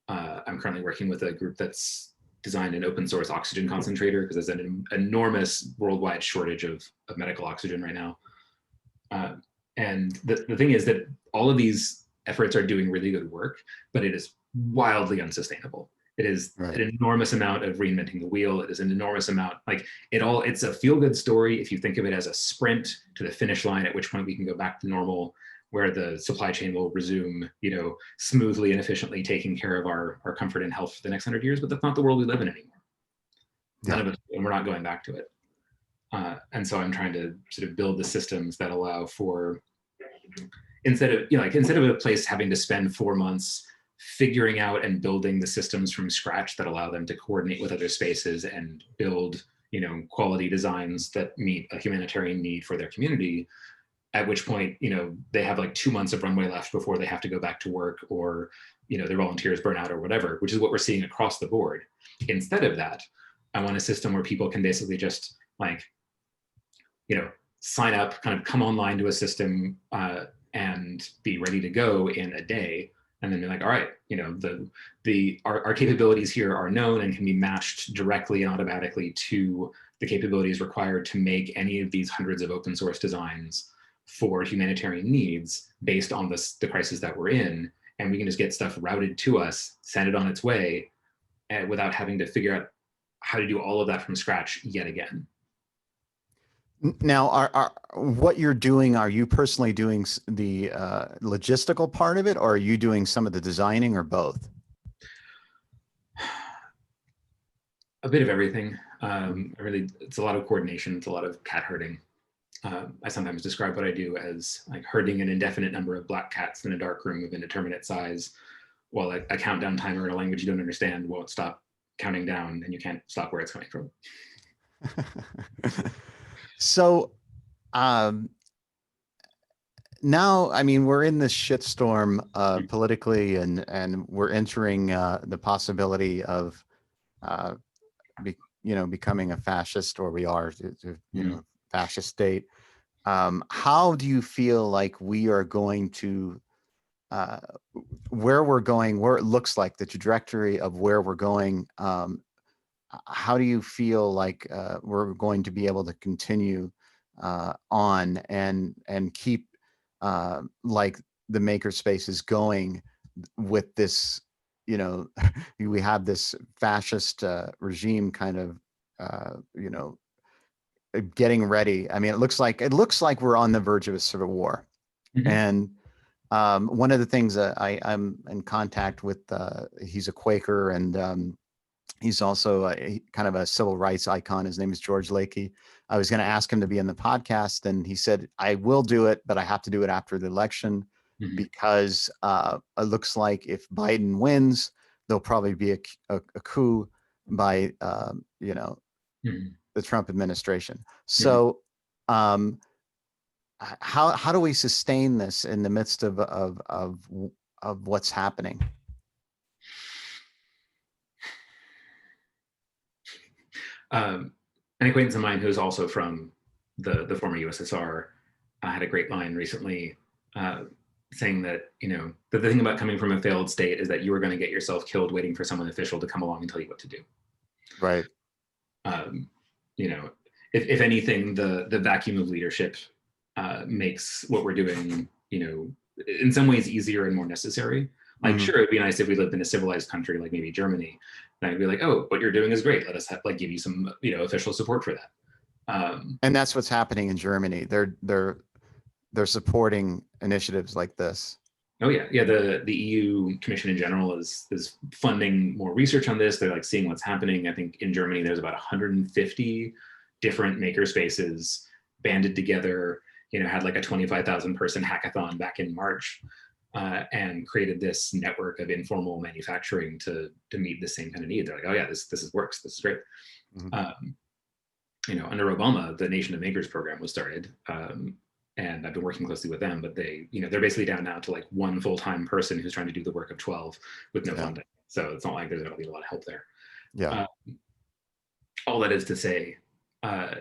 I'm currently working with a group that's designed an open source oxygen concentrator because there's an enormous worldwide shortage of medical oxygen right now. And the thing is that all of these efforts are doing really good work, but it is wildly unsustainable. It is an enormous amount of reinventing the wheel. It is an enormous amount, it's a feel-good story if you think of it as a sprint to the finish line, at which point we can go back to normal, where the supply chain will resume, smoothly and efficiently taking care of our comfort and health for the next 100 years, but that's not the world we live in anymore. None of us, and we're not going back to it. And so I'm trying to sort of build the systems that allow for, instead of a place having to spend 4 months figuring out and building the systems from scratch that allow them to coordinate with other spaces and build, quality designs that meet a humanitarian need for their community, at which point, they have like 2 months of runway left before they have to go back to work, or, their volunteers burn out or whatever, which is what we're seeing across the board. Instead of that, I want a system where people can basically just sign up, kind of come online to a system and be ready to go in a day, and then be like, all right, our capabilities here are known and can be matched directly and automatically to the capabilities required to make any of these hundreds of open source designs for humanitarian needs based on the crisis that we're in. And we can just get stuff routed to us, send it on its way, without having to figure out how to do all of that from scratch yet again. Now, what you're doing, are you personally doing the logistical part of it, or are you doing some of the designing, or both? A bit of everything. It's a lot of coordination. It's a lot of cat herding. I sometimes describe what I do as like herding an indefinite number of black cats in a dark room of indeterminate size, while a countdown timer in a language you don't understand won't stop counting down, and you can't stop where it's coming from. So, um, now, I mean, we're in this shitstorm politically, and we're entering the possibility of, uh, becoming a fascist, or we are, Mm. fascist state. How do you feel like we are going to, uh, where we're going, where it looks like the trajectory of where we're going? How do you feel like we're going to be able to continue on and keep like the maker spaces going with this, we have this fascist regime kind of, getting ready. I mean, it looks like we're on the verge of a civil war. Mhm. And one of the things that I'm in contact with, he's a Quaker, and he's also kind of a civil rights icon. His name is George Lakey. I was going to ask him to be in the podcast, and he said, I will do it, but I have to do it after the election, Mhm. because it looks like if Biden wins, there'll probably be a coup by, Mhm. the Trump administration. Mhm. So, um, how do we sustain this in the midst of what's happening? An acquaintance of mine who's also from the former USSR had a great line recently, uh, saying that that the thing about coming from a failed state is that you are going to get yourself killed waiting for someone official to come along and tell you what to do. Right. Um, you know, if anything, the vacuum of leadership makes what we're doing, in some ways easier and more necessary. Like, Hmm. sure, it'd be nice if we lived in a civilized country like maybe Germany, and I'd be like, oh, what you're doing is great. Let us give you some, official support for that. And that's what's happening in Germany. They're supporting initiatives like this. Oh yeah, yeah. The EU Commission in general is funding more research on this. They're like seeing what's happening. I think in Germany there's about 150 different maker spaces banded together. Had like a 25,000 person hackathon back in March, and created this network of informal manufacturing to meet the same kind of need. They're like, oh yeah, this works. This is great. Mhm. Um, Under Obama, the Nation of Makers program was started. And I've been working closely with them, but they're basically down now to like one full-time person who's trying to do the work of 12 with no Yeah. funding. So it's not like there's going to be a lot of help there. Yeah. Uh, all that is to say, uh,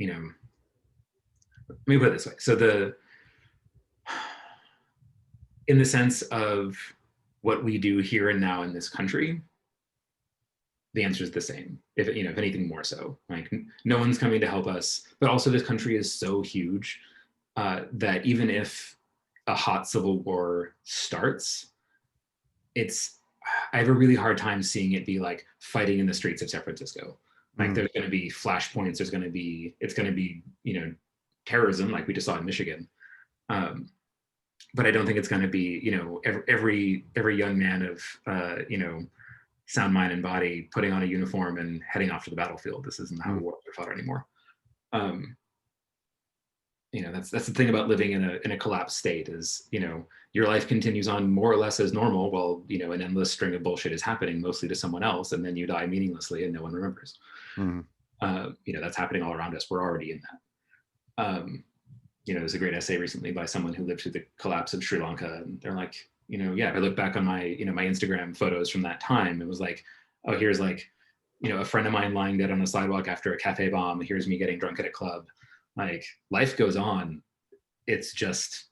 let me put it this way. So in the sense of what we do here and now in this country, the answer is the same. If anything more so, like no one's coming to help us, but also this country is so huge that even if a hot civil war starts, it's I have a really hard time seeing it be like fighting in the streets of San Francisco. Like Mm. there's going to be flashpoints. It's going to be terrorism like we just saw in Michigan. Um, but I don't think it's going to be every young man of sound mind and body putting on a uniform and heading off to the battlefield. This isn't how Mm. wars are fought anymore. Um, that's the thing about living in a collapsed state is your life continues on more or less as normal while an endless string of bullshit is happening mostly to someone else, and then you die meaninglessly and no one remembers. Mm. That's happening all around us. We're already in that. There's a great essay recently by someone who lived through the collapse of Sri Lanka, and they're like, if I look back on my my Instagram photos from that time, it was like, oh, here's like a friend of mine lying dead on the sidewalk after a cafe bomb. Here's me getting drunk at a club. Like life goes on. It's just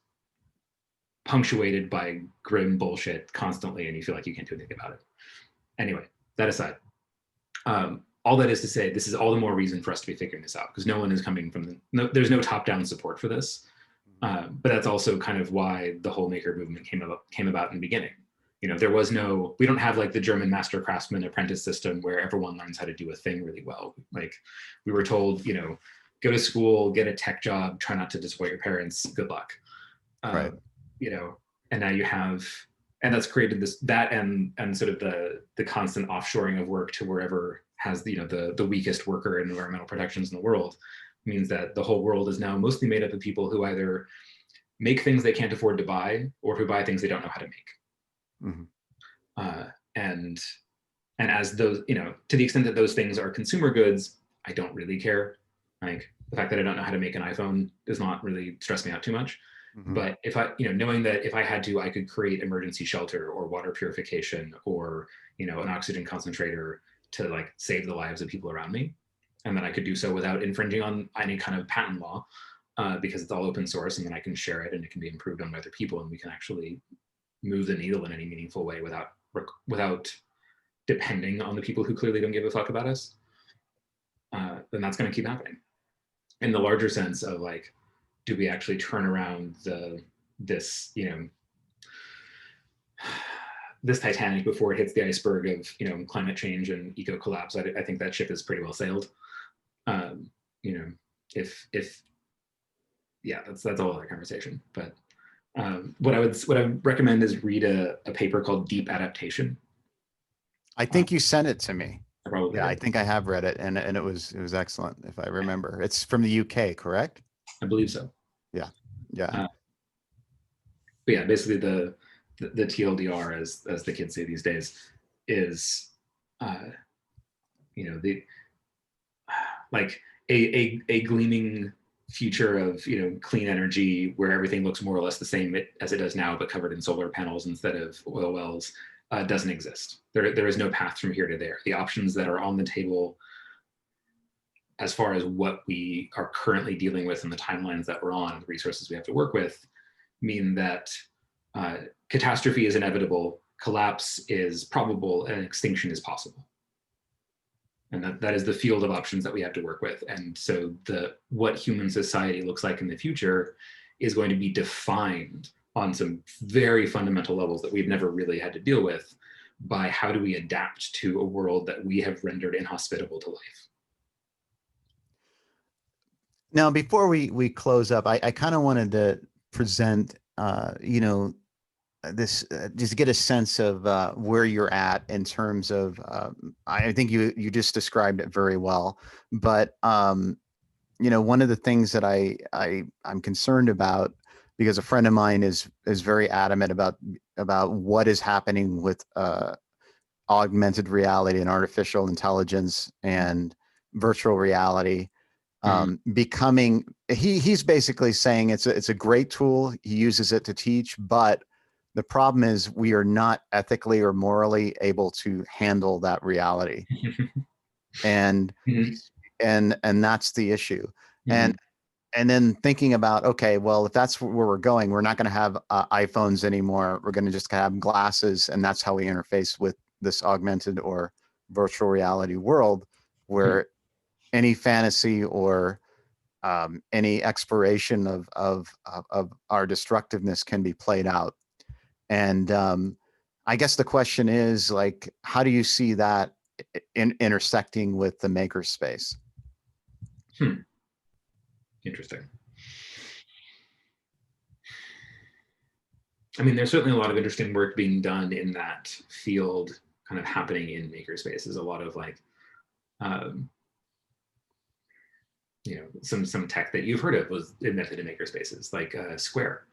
punctuated by grim bullshit constantly, and you feel like you can't do anything about it. Anyway, that aside, all that is to say, this is all the more reason for us to be figuring this out because no one is coming from there's no top-down support for this. But that's also kind of why the whole maker movement came about in the beginning. We don't have like the German master craftsman apprentice system where everyone learns how to do a thing really well. Like we were told, go to school, get a tech job, try not to disappoint your parents, good luck. Right. You know, and now you have, and that's created that and sort of the constant offshoring of work to wherever has the weakest worker and environmental protections in the world means that the whole world is now mostly made up of people who either make things they can't afford to buy or who buy things they don't know how to make. Mm-hmm. uh, and and as those to the extent that those things are consumer goods, I don't really care. Like the fact that I don't know how to make an iPhone does not really stress me out too much. Mhm. But if I, knowing that if I had to, I could create emergency shelter or water purification or, an oxygen concentrator to like save the lives of people around me. And then I could do so without infringing on any kind of patent law, because it's all open source, and then I can share it and it can be improved on by other people, and we can actually move the needle in any meaningful way without depending on the people who clearly don't give a fuck about us. Then that's going to keep happening. In the larger sense of like, do we actually turn around this this Titanic before it hits the iceberg of climate change and eco collapse? I think that ship is pretty well sailed. You know, if yeah, that's a whole other conversation. But what I recommend is read a paper called Deep Adaptation. I think you sent it to me. I probably Yeah, I did. think I have read it, and it was excellent, if I remember. It's from the UK, correct? I believe so. Yeah, yeah. But yeah, basically the TLDR, as the kids say these days, is the like a gleaming future of clean energy where everything looks more or less the same as it does now, but covered in solar panels instead of oil wells, doesn't exist. There is no path from here to there. The options that are on the table as far as what we are currently dealing with and the timelines that we're on, the resources we have to work with, mean that catastrophe is inevitable, collapse is probable, and extinction is possible. And that is the field of options that we have to work with. And so what human society looks like in the future is going to be defined on some very fundamental levels that we've never really had to deal with by how do we adapt to a world that we have rendered inhospitable to life. Now, before we close up, I kind of wanted to present, this just get a sense of where you're at in terms of. I think you just described it very well, but one of the things that I'm concerned about, because a friend of mine is very adamant about what is happening with augmented reality and artificial intelligence and virtual reality, becoming, he's basically saying it's a great tool. He uses it to teach, but the problem is we are not ethically or morally able to handle that reality. And Mm-hmm. and that's the issue. Mm-hmm. And then thinking about, okay, well, if that's where we're going, we're not going to have iPhones anymore. We're going to just have glasses, and that's how we interface with this augmented or virtual reality world, where any fantasy or any exploration of our destructiveness can be played out. And I guess the question is, like, how do you see that intersecting with the maker space? Interesting. I mean, there's certainly a lot of interesting work being done in that field, kind of happening in makerspaces. A lot of like, some tech that you've heard of was invented in makerspaces, like Square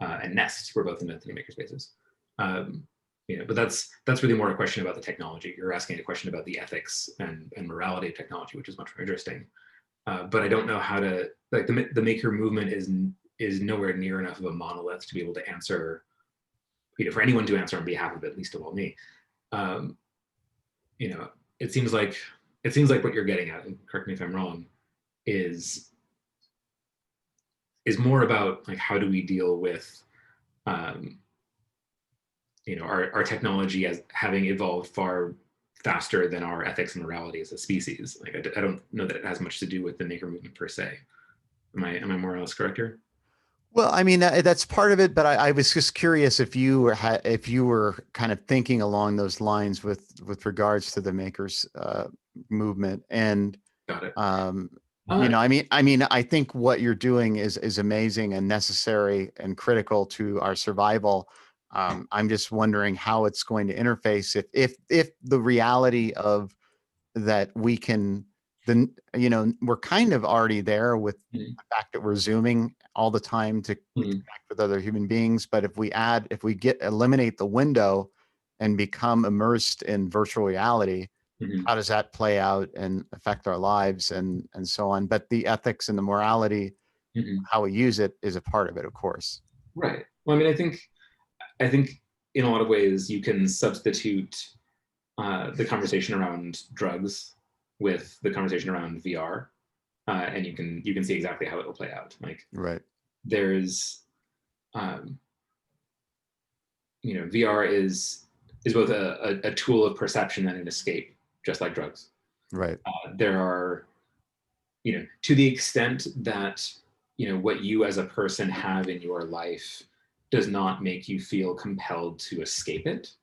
and Nest were both invented in makerspaces. But that's really more a question about the technology. You're asking a question about the ethics and morality of technology, which is much more interesting. But I don't know how to, like, the maker movement is nowhere near enough of a monolith to be able to answer, for anyone to answer on behalf of it, least of all me. It seems like what you're getting at, and correct me if I'm wrong, is more about like how do we deal with our technology as having evolved far faster than our ethics and morality as a species. Like I don't know that it has much to do with the maker movement per se. Am I more or less correct here? Well, I mean, that's part of it, but I was just curious if you were kind of thinking along those lines with regards to the makers movement. And Got it. I think what you're doing is amazing and necessary and critical to our survival. I'm just wondering how it's going to interface if the reality of that we can, then we're kind of already there with Mhm. the fact that we're zooming all the time to connect with other human beings. But if we eliminate the window and become immersed in virtual reality, Mhm. how does that play out and affect our lives and so on. But the ethics and the morality, Mhm. how we use it, is a part of it, of course. Right. Well, I mean, I think in a lot of ways you can substitute the conversation around drugs with the conversation around VR, and you can see exactly how it will play out. Like Right. there's um, VR is both a tool of perception and an escape, just like drugs. Right. There are, to the extent that what you as a person have in your life does not make you feel compelled to escape it,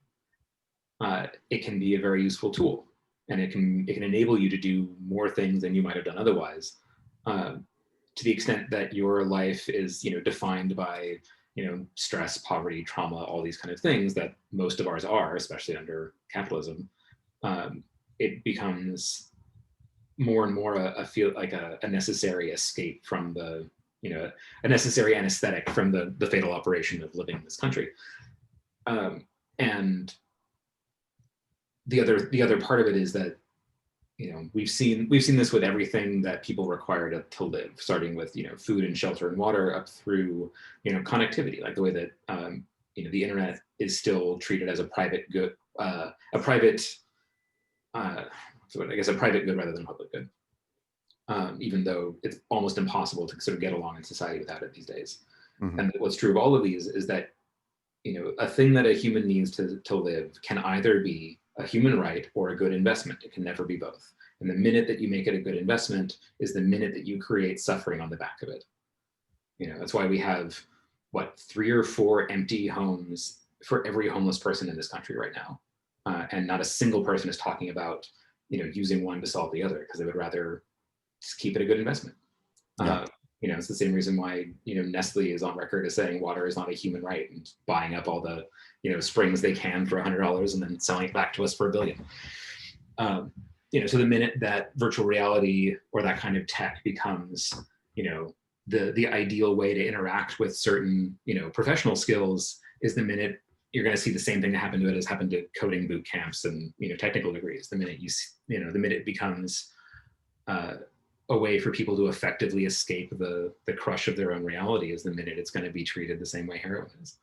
it can be a very useful tool, and it can enable you to do more things than you might have done otherwise. Uh, to the extent that your life is defined by stress, poverty, trauma, all these kind of things that most of ours are, especially under capitalism, it becomes more and more a feel like a necessary escape from the a necessary anesthetic from the fatal operation of living in this country. And the other part of it is that we've seen this with everything that people require to live, starting with food and shelter and water, up through connectivity, like the way that the internet is still treated as a private good, a private so I guess a private good rather than a public good, even though it's almost impossible to sort of get along in society without it these days. Hmm. And what's true of all of these is that a thing that a human needs to live can either be a human right or a good investment. It can never be both. And the minute that you make it a good investment is the minute that you create suffering on the back of it. That's why we have what 3 or 4 empty homes for every homeless person in this country right now, and not a single person is talking about using one to solve the other, because they would rather just keep it a good investment. Yeah. Uh, it's the same reason why Nestle is on record as saying water is not a human right, and buying up all the springs they can for $100 and then selling it back to us for $1 billion. So the minute that virtual reality or that kind of tech becomes the ideal way to interact with certain professional skills, is the minute you're going to see the same thing that happened to it as happened to coding boot camps and technical degrees. The minute the minute it becomes a way for people to effectively escape the crush of their own reality, is the minute it's going to be treated the same way heroin is.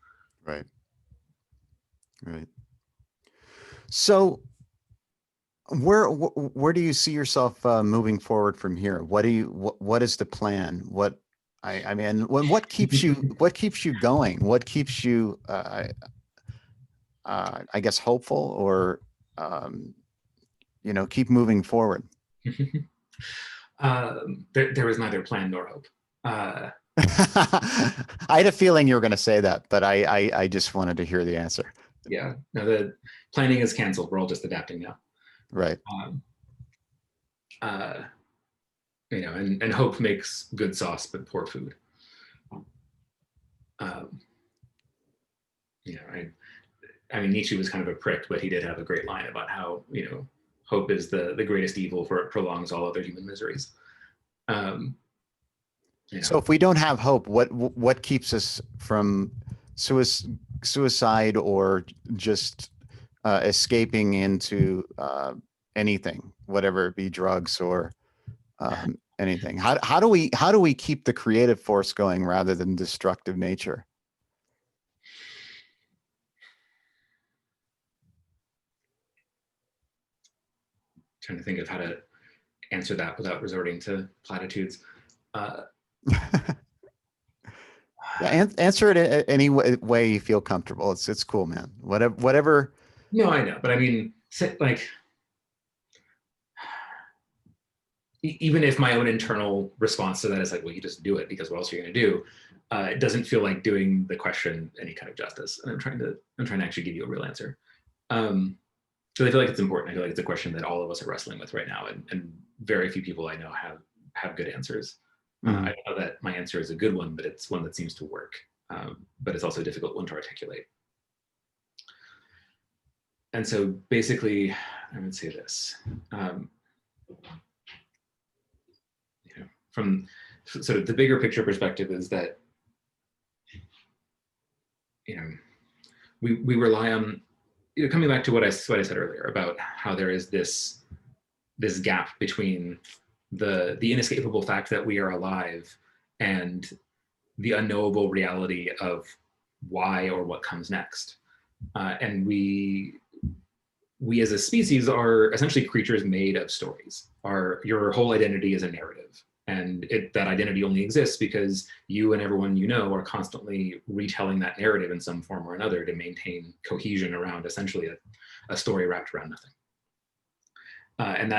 Right. Right. So where do you see yourself moving forward from here? What is the plan? I mean, what keeps you going? What keeps you I guess hopeful, or um, keep moving forward? There was neither plan nor hope. Uh, I had a feeling you were going to say that, but I just wanted to hear the answer. yeah, no, the planning is canceled. We're all just adapting now. Right. Um, uh, and hope makes good sauce, but poor food. Um, I mean, Nietzsche was kind of a prick, but he did have a great line about how hope is the greatest evil, for it prolongs all other human miseries. Um, So if we don't have hope, what keeps us from suicide, or just escaping into anything, whatever it be, drugs or anything? How do we keep the creative force going rather than destructive nature? Trying to think of how to answer that without resorting to platitudes. Uh, Yeah, answer it any way you feel comfortable. It's cool, man. Whatever. no, I know, but I mean, like, even if my own internal response to that is like, well, you just do it, because what else are you going to do? It doesn't feel like doing the question any kind of justice. And I'm trying to actually give you a real answer. So I feel like it's important. I feel like it's a question that all of us are wrestling with right now, and very few people I know have good answers. I Mhm. know that my answer is a good one, but it's one that seems to work. But it's also a difficult one to articulate. And so basically, I would say this. Um, from sort of the bigger picture perspective, is that we rely on, coming back to what I said earlier about how there is this this gap between the inescapable fact that we are alive and the unknowable reality of why or what comes next. And we as a species are essentially creatures made of stories. Your whole identity is a narrative. And that identity only exists because you and everyone you know are constantly retelling that narrative in some form or another to maintain cohesion around essentially a story wrapped around nothing. And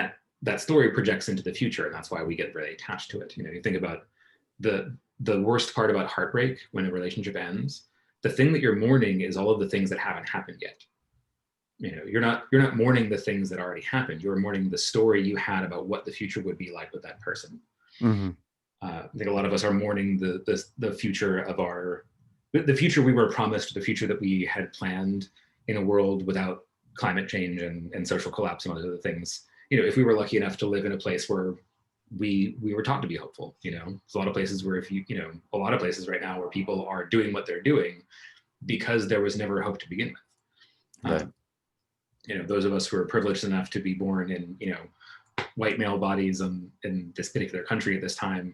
that story projects into the future, and that's why we get very attached to it. You know, you think about the worst part about heartbreak when a relationship ends. The thing that you're mourning is all of the things that haven't happened yet. You know, you're not mourning the things that already happened. You're mourning the story you had about what the future would be like with that person. Mm-hmm. I think a lot of us are mourning the future of the future we were promised, the future that we had planned in a world without climate change and social collapse and other things. You know, if we were lucky enough to live in a place where we were taught to be hopeful, you know, there's a lot of places where a lot of places right now where people are doing what they're doing because there was never hope to begin with. Right. You know, those of us who are privileged enough to be born in, you know, white male bodies in this particular country at this time,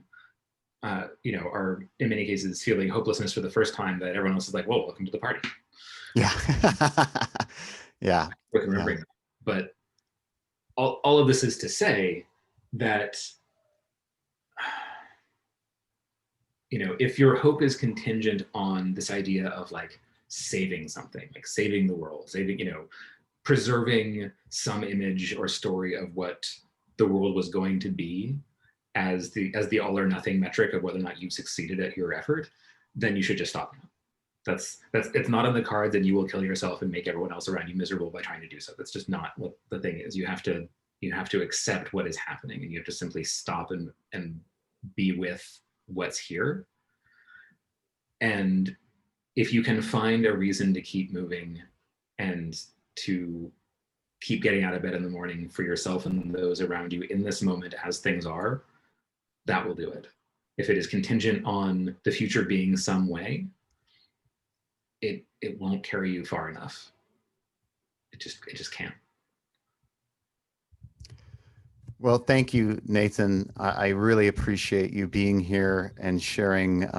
you know, are in many cases feeling hopelessness for the first time, that everyone else is like, "Whoa, welcome to the party." Yeah. Yeah. Remembering that. But all of this is to say that, you know, if your hope is contingent on this idea of like saving something, like saving the world, saving, you know, preserving some image or story of what the world was going to be as the all or nothing metric of whether or not you've succeeded at your effort, then you should just stop. That's it's not in the cards, and you will kill yourself and make everyone else around you miserable by trying to do so. That's just not what the thing is. You have to accept what is happening, and you have to simply stop and be with what's here. And if you can find a reason to keep moving and to keep getting out of bed in the morning for yourself and those around you in this moment as things are, that will do it. If it is contingent on the future being some way, it won't carry you far enough. It just can't. Well, thank you, Nathan. I really appreciate you being here and sharing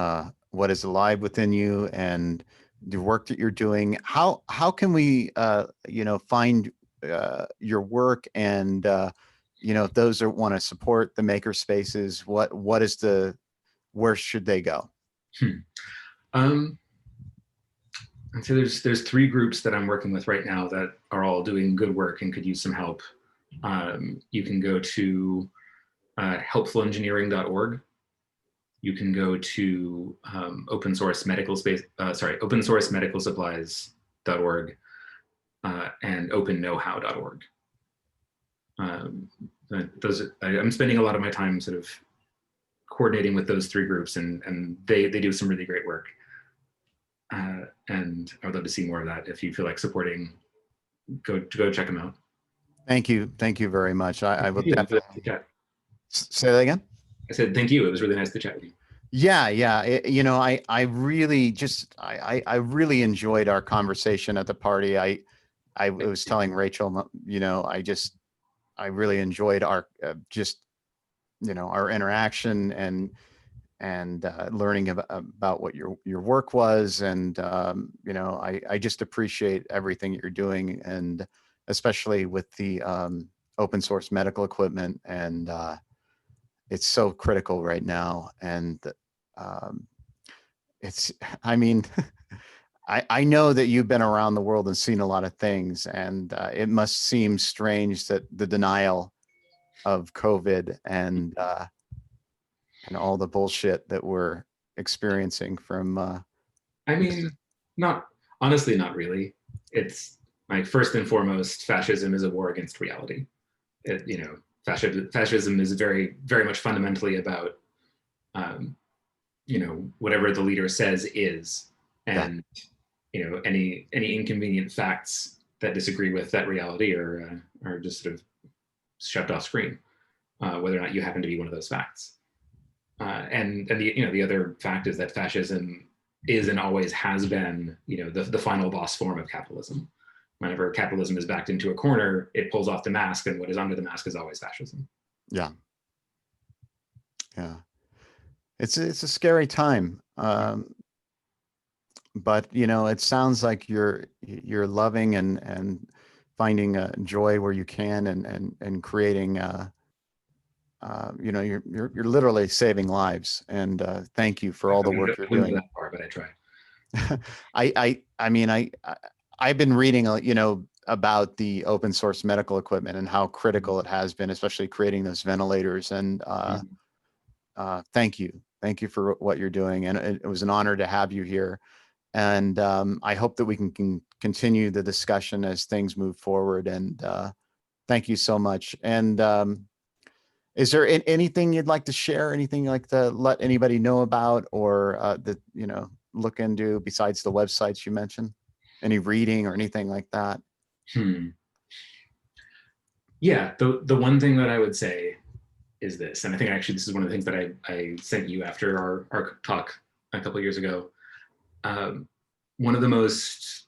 what is alive within you and the work that you're doing. How can we, you know, find your work and, you know, if those that want to support the maker spaces, where should they go? And so there's 3 groups that I'm working with right now that are all doing good work and could use some help. You can go to helpfulengineering.org. You can go to open source medical supplies.org and openknowhow.org. I'm spending a lot of my time sort of coordinating with those 3 groups, and they do some really great work. And I would love to see more of that. If you feel like supporting, go check them out. Thank you very much. I will definitely say that again. I said thank you. It was really nice to chat with you. Yeah. You know, I really enjoyed our conversation at the party. I was telling Rachel, you know, I really enjoyed our you know, our interaction and learning about what your work was. And, you know, I just appreciate everything you're doing, and especially with the open source medical equipment. And it's so critical right now. And I mean, I know that you've been around the world and seen a lot of things, and it must seem strange that the denial of COVID and all the bullshit that we're experiencing from I mean, not really. It's like, first and foremost, fascism is a war against reality. You know, fascism is very, very much fundamentally about you know, whatever the leader says is, and you know, any inconvenient facts that disagree with that reality are just sort of shoved off screen, whether or not you happen to be one of those facts. And the other fact is that fascism is and always has been, you know, the final boss form of capitalism. whenever capitalism is backed into a corner, it pulls off the mask, and what is under the mask is always fascism. Yeah. Yeah. It's a scary time. But you know, it sounds like you're loving and finding joy where you can, and creating you know, you're literally saving lives, and thank you for all the work you're I wouldn't doing. go that far, but I try. I mean, I've been reading, you know, about the open source medical equipment and how critical it has been, especially creating those ventilators. And thank you for what you're doing. And it was an honor to have you here. And I hope that we can continue the discussion as things move forward. And thank you so much. And is there anything you'd like to share? Anything you'd like to let anybody know about, or that, you know, look into besides the websites you mentioned? Any reading or anything like that? Yeah, the one thing that I would say is this, and I think actually this is one of the things that I sent you after our talk a couple of years ago. One of the most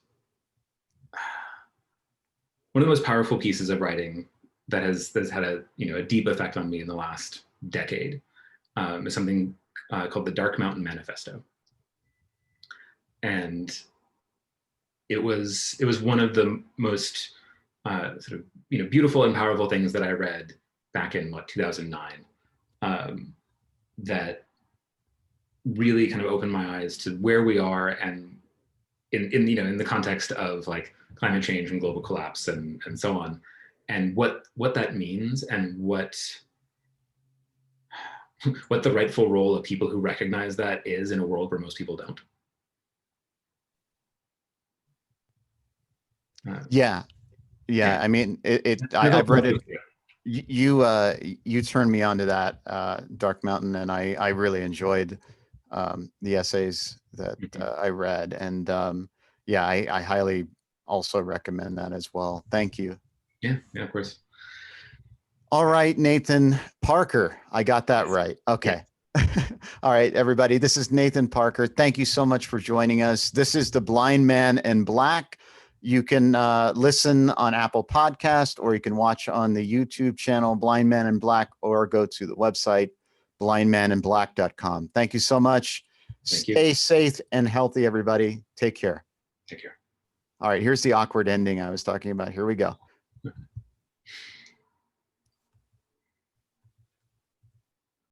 powerful pieces of writing that has had a a deep effect on me in the last decade is something called the Dark Mountain Manifesto, and it was one of the most sort of beautiful and powerful things that I read back in 2009, that really kind of opened my eyes to where we are, and in the context of like climate change and global collapse and so on, and what that means, and what the rightful role of people who recognize that is in a world where most people don't. Yeah. I mean, I've read it. You turned me on to that Dark Mountain, and I really enjoyed the essays that I read, and yeah, I highly also recommend that as well. Thank you. Yeah, of course. All right, Nathan Parker. I got that right. Okay. Yeah. All right, everybody. This is Nathan Parker. Thank you so much for joining us. This is The Blind Man in Black. You can listen on Apple Podcast, or you can watch on the YouTube channel, Blind Man in Black, or go to the website, blindmaninblack.com. Thank you so much. Thank you. Stay safe and healthy, everybody. Take care. Take care. All right, here's the awkward ending I was talking about. Here we go.